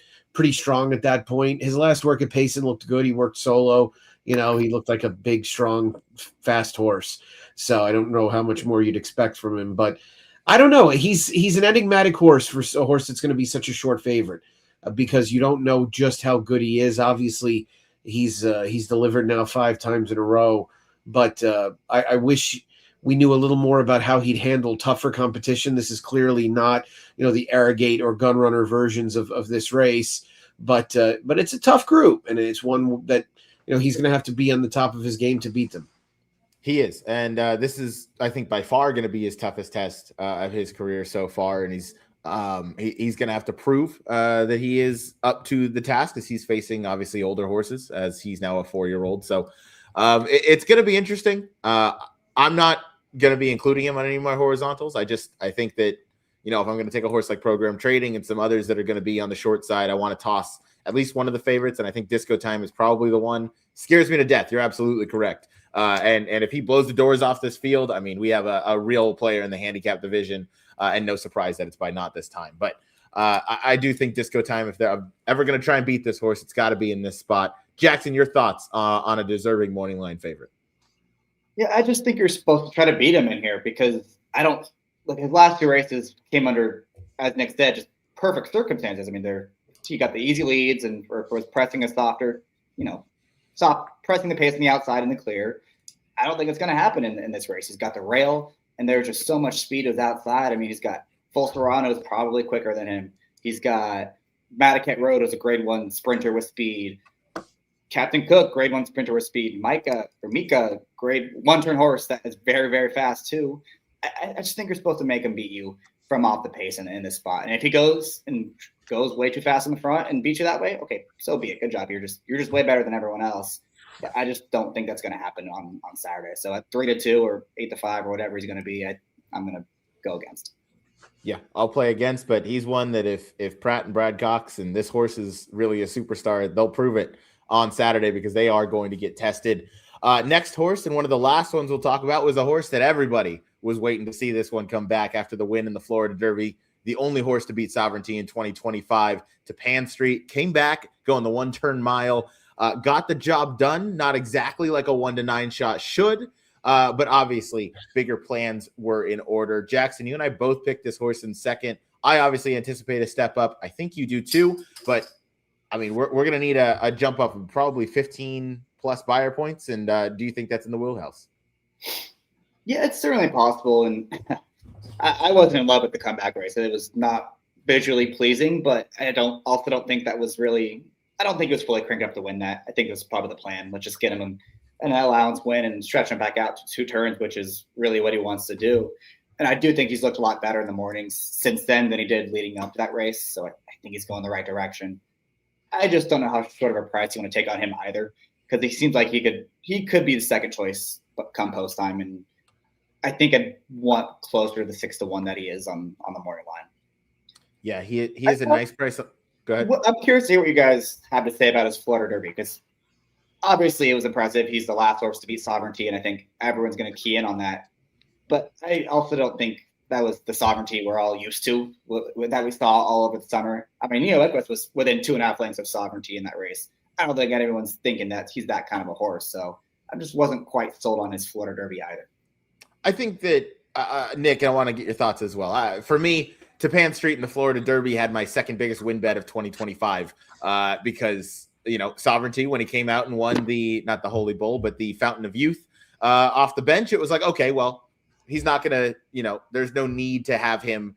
strong at that point. His last work at Payson looked good. He worked solo. He looked like a big, strong, fast horse. So I don't know how much more you'd expect from him, but I don't know. He's an enigmatic horse for a horse that's going to be such a short favorite because you don't know just how good he is. Obviously, he's delivered now 5 times in a row, but I wish we knew a little more about how he'd handle tougher competition. This is clearly not, the Arrogate or Gun Runner versions of this race, but it's a tough group, and it's one that he's going to have to be on the top of his game to beat them. He is, and this is, I think, by far going to be his toughest test of his career so far, and he's going to have to prove that he is up to the task, as he's facing obviously older horses, as he's now a 4-year-old. So it's going to be interesting. I'm not going to be including him on any of my horizontals. I think that if I'm going to take a horse like Program Trading and some others that are going to be on the short side, I want to toss at least one of the favorites, and I think Disco Time is probably the one. Scares me to death. You're absolutely correct. And if he blows the doors off this field, I mean, we have a real player in the handicap division, and no surprise that it's by not this time. But I do think Disco Time, if they're ever going to try and beat this horse, it's got to be in this spot. Jackson, your thoughts on a deserving morning line favorite? Yeah, I just think you're supposed to try to beat him in here because I don't – his last 2 races came under, as Nick said, just perfect circumstances. I mean, he got the easy leads and was pressing a softer, stop pressing the pace on the outside in the clear. I don't think it's going to happen in this race. He's got the rail, and there's just so much speed of outside. I mean, he's got Full Serrano is probably quicker than him. He's got Madaket Road is a grade 1 sprinter with speed. Captain Cook, grade 1 sprinter with speed. Mika, grade 1 turn horse that is very, very fast too. I just think you're supposed to make him beat you from off the pace in this spot. And if he goes way too fast in the front and beats you that way, okay, so be it. Good job. You're just way better than everyone else. But I just don't think that's going to happen on Saturday. So at 3-2 or 8-5 or whatever he's going to be, I'm going to go against. Yeah, I'll play against, but he's one that if Pratt and Brad Cox and this horse is really a superstar, they'll prove it on Saturday because they are going to get tested. Next horse, and one of the last ones we'll talk about, was a horse that everybody was waiting to see this one come back after the win in the Florida Derby. The only horse to beat Sovereignty in 2025, Tapan Street, came back going the 1-turn mile, got the job done. Not exactly like a 1-9 shot should, but obviously bigger plans were in order. Jackson, you and I both picked this horse in second. I obviously anticipate a step up. I think you do too, but I mean, we're going to need a jump up of probably 15 plus buyer points. And do you think that's in the wheelhouse? Yeah, it's certainly possible. And I wasn't in love with the comeback race. It was not visually pleasing, but I don't think that was really, I don't think it was fully cranked up to win that. I think it was probably the plan. Let's just get him an allowance win and stretch him back out to 2 turns, which is really what he wants to do. And I do think he's looked a lot better in the mornings since then than he did leading up to that race. So I think he's going the right direction. I just don't know how short of a price you want to take on him either, because he seems like he could be the second choice come post time. And I think I'd want closer to the 6-1 that he is on the morning line. Yeah, he is a nice price. Go ahead. I'm curious to hear what you guys have to say about his Florida Derby, because obviously it was impressive. He's the last horse to beat Sovereignty, and I think everyone's going to key in on that. But I also don't think that was the Sovereignty we're all used to, that we saw all over the summer. I mean, Neo Equus was within 2.5 lengths of Sovereignty in that race. I don't think anyone's thinking that he's that kind of a horse. So I just wasn't quite sold on his Florida Derby either. I think that, Nick, I want to get your thoughts as well. For me, Tapan Street in the Florida Derby had my second biggest win bet of 2025 because, Sovereignty, when he came out and won not the Holy Bull, but the Fountain of Youth off the bench, it was like, okay, well, he's not going to, there's no need to have him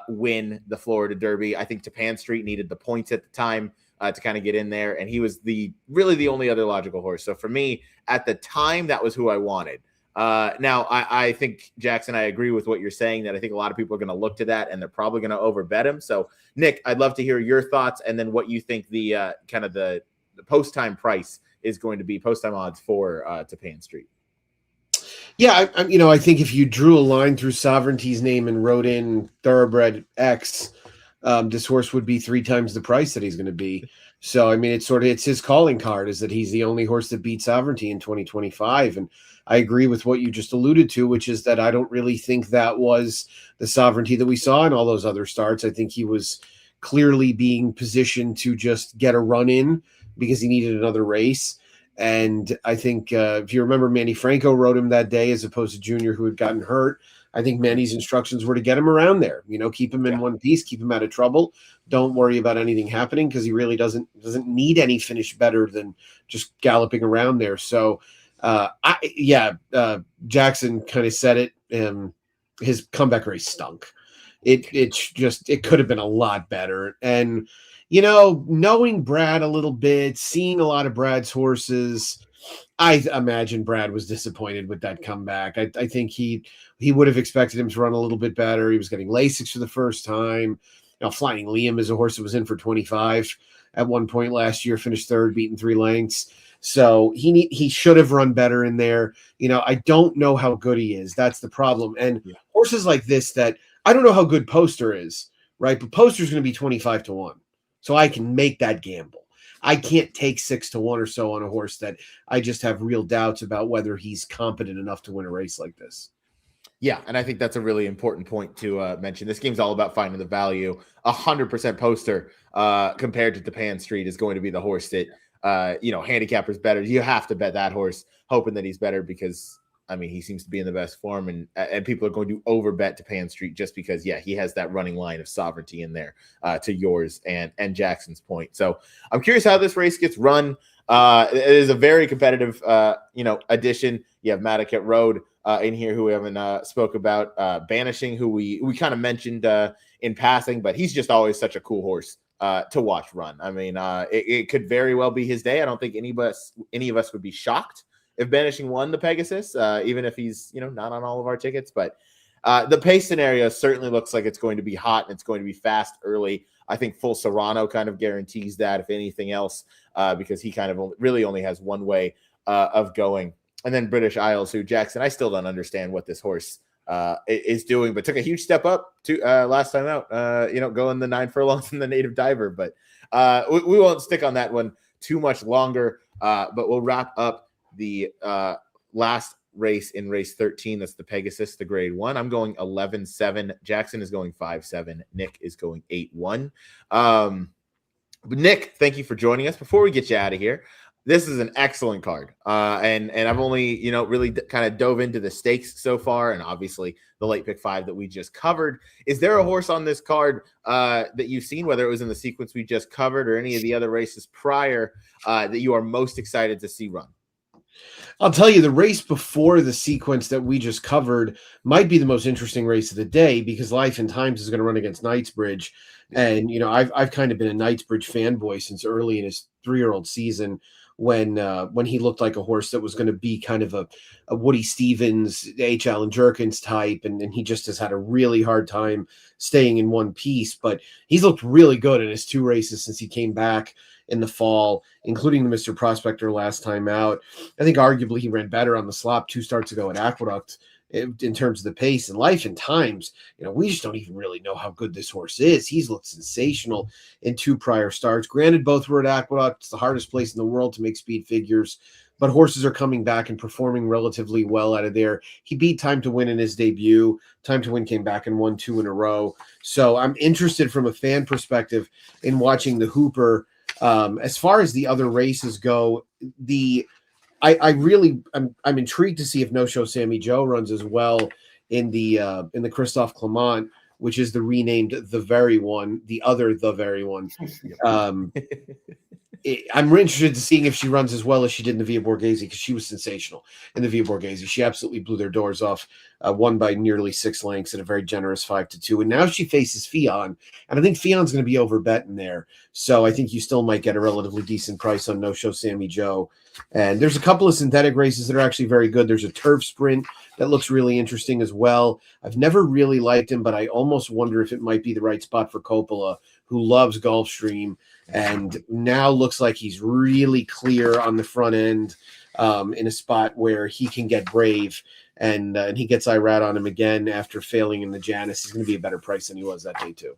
win the Florida Derby. I think Tapan Street needed the points at the time to kind of get in there, and he was really the only other logical horse. So for me, at the time, that was who I wanted. Now, I think, Jackson, I agree with what you're saying, that I think a lot of people are going to look to that, and they're probably going to overbet him. So, Nick, I'd love to hear your thoughts, and then what you think the kind of the post-time price is going to be, post-time odds for Tapan Street. Yeah, I think if you drew a line through Sovereignty's name and wrote in Thoroughbred X, this horse would be 3 times the price that he's going to be. So, I mean, it's his calling card is that he's the only horse that beat Sovereignty in 2025. And I agree with what you just alluded to, which is that I don't really think that was the Sovereignty that we saw in all those other starts. I think he was clearly being positioned to just get a run in because he needed another race. And I think if you remember, Manny Franco rode him that day as opposed to Junior, who had gotten hurt. I think Manny's instructions were to get him around there, keep him in one piece, keep him out of trouble. Don't worry about anything happening because he really doesn't need any finish better than just galloping around there. So, Jackson kind of said it. His comeback race stunk. It could have been a lot better. And, knowing Brad a little bit, seeing a lot of Brad's horses, I imagine Brad was disappointed with that comeback. I think he would have expected him to run a little bit better. He was getting Lasix for the first time. Flying Liam is a horse that was in for 25 at one point last year, finished third, beaten 3 lengths. So he should have run better in there. I don't know how good he is. That's the problem. And horses like this that I don't know how good Poster is, right? But Poster's going to be 25-1. So I can make that gamble. I can't take 6-1 or so on a horse that I just have real doubts about whether he's competent enough to win a race like this. Yeah, and I think that's a really important point to mention. This game's all about finding the value. 100% Poster compared to Tapan Street is going to be the horse that, handicappers better. You have to bet that horse, hoping that he's better because, he seems to be in the best form, and people are going to overbet Tapan Street just because, he has that running line of Sovereignty in there to yours and Jackson's point. So I'm curious how this race gets run. It is a very competitive, addition. You have Madaket Road in here who we haven't spoke about. Banishing, who we kind of mentioned in passing, but he's just always such a cool horse to watch run. I mean, it could very well be his day. I don't think any of us would be shocked if Banishing won the Pegasus, even if he's not on all of our tickets. But the pace scenario certainly looks like it's going to be hot and it's going to be fast early. I think full Serrano kind of guarantees that, if anything else, because he kind of really only has one way of going. And then British Isles, who, Jackson, I still don't understand what this horse is doing, but took a huge step up to last time out, going the 9 furlongs in the native diver. But we won't stick on that one too much longer, but we'll wrap up the last race in race 13. That's the Pegasus, the grade 1. I'm going 11-7. Jackson is going 5-7. Nick is going 8-1. But Nick, thank you for joining us. Before we get you out of here, this is an excellent card. And I've only, really kind of dove into the stakes so far, and obviously the late pick 5 that we just covered. Is there a horse on this card that you've seen, whether it was in the sequence we just covered or any of the other races prior, that you are most excited to see run? I'll tell you, the race before the sequence that we just covered might be the most interesting race of the day, because Life and Times is going to run against Knightsbridge. And, I've kind of been a Knightsbridge fanboy since early in his 3-year-old season, when he looked like a horse that was going to be kind of a Woody Stevens, H. Alan Jerkins type, and he just has had a really hard time staying in one piece. But he's looked really good in his 2 races since he came back in the fall, including the Mr. Prospector last time out. I think arguably he ran better on the slop 2 starts ago at Aqueduct in terms of the pace. And Life and Times, we just don't even really know how good this horse is. He's looked sensational in 2 prior starts. Granted, both were at Aqueduct. It's the hardest place in the world to make speed figures, but horses are coming back and performing relatively well out of there. He beat Time to Win in his debut. Time to Win came back and won 2 in a row. So I'm interested from a fan perspective in watching the Hooper. As far as the other races go, I'm intrigued to see if No Show Sammy Joe runs as well in the Christophe Clement, which is the renamed The Very One, the Very One. I'm interested to seeing if she runs as well as she did in the Via Borghese, because she was sensational in the Via Borghese. She absolutely blew their doors off, won by nearly 6 lengths at a very generous 5-2. And now she faces Fion, and I think Fion's going to be overbet in there. So I think you still might get a relatively decent price on No Show Sammy Joe. And there's a couple of synthetic races that are actually very good. There's a turf sprint that looks really interesting as well. I've never really liked him, but I almost wonder if it might be the right spot for Coppola, who loves Gulfstream, and now looks like he's really clear on the front end, in a spot where he can get brave, and he gets Irad on him again after failing in the Janus. He's going to be a better price than he was that day too.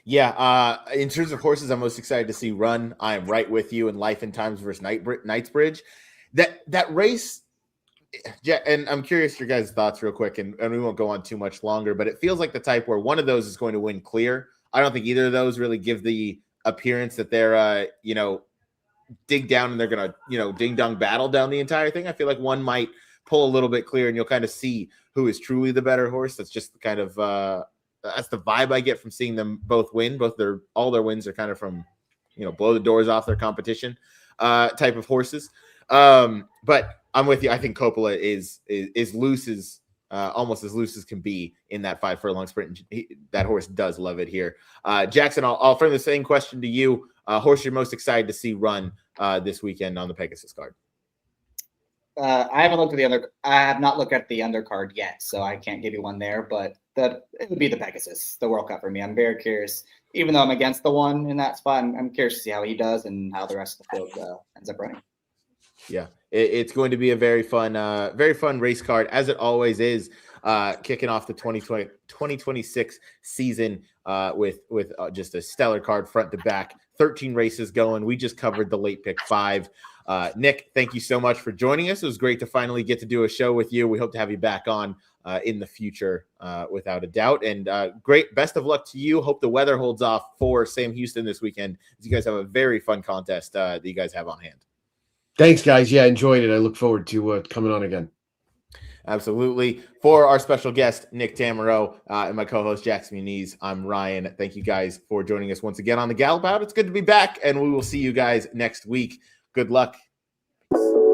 Yeah, in terms of horses I'm most excited to see run, I am right with you in Life and Times versus Knightsbridge. That race, and I'm curious your guys' thoughts real quick, and we won't go on too much longer, but it feels like the type where one of those is going to win clear. I don't think either of those really give the appearance that they're, dig down and they're going to, ding-dong battle down the entire thing. I feel like one might pull a little bit clear, and you'll kind of see who is truly the better horse. That's just kind of that's the vibe I get from seeing them both win. All their wins are kind of from, blow the doors off their competition type of horses. But I'm with you. I think Coppola is loose as almost as loose as can be in that 5 furlong sprint. That horse does love it here. Jackson, I'll frame the same question to you. Horse you're most excited to see run this weekend on the Pegasus card? I have not looked at the undercard yet, so I can't give you one there, but it would be the Pegasus, the World Cup for me. I'm very curious, even though I'm against the one in that spot, I'm curious to see how he does and how the rest of the field ends up running. Yeah, it's going to be a very fun race card, as it always is, kicking off the 2026 season with just a stellar card front to back. 13 races going. We just covered the late pick 5. Nick, thank you so much for joining us. It was great to finally get to do a show with you. We hope to have you back on in the future, without a doubt. And great, best of luck to you. Hope the weather holds off for Sam Houston this weekend, as you guys have a very fun contest that you guys have on hand. Thanks, guys. Yeah, enjoyed it. I look forward to coming on again. Absolutely. For our special guest, Nick Tammaro, and my co-host, Jackson Muniz, I'm Ryan. Thank you guys for joining us once again on the Gallop Out. It's good to be back, and we will see you guys next week. Good luck. Peace.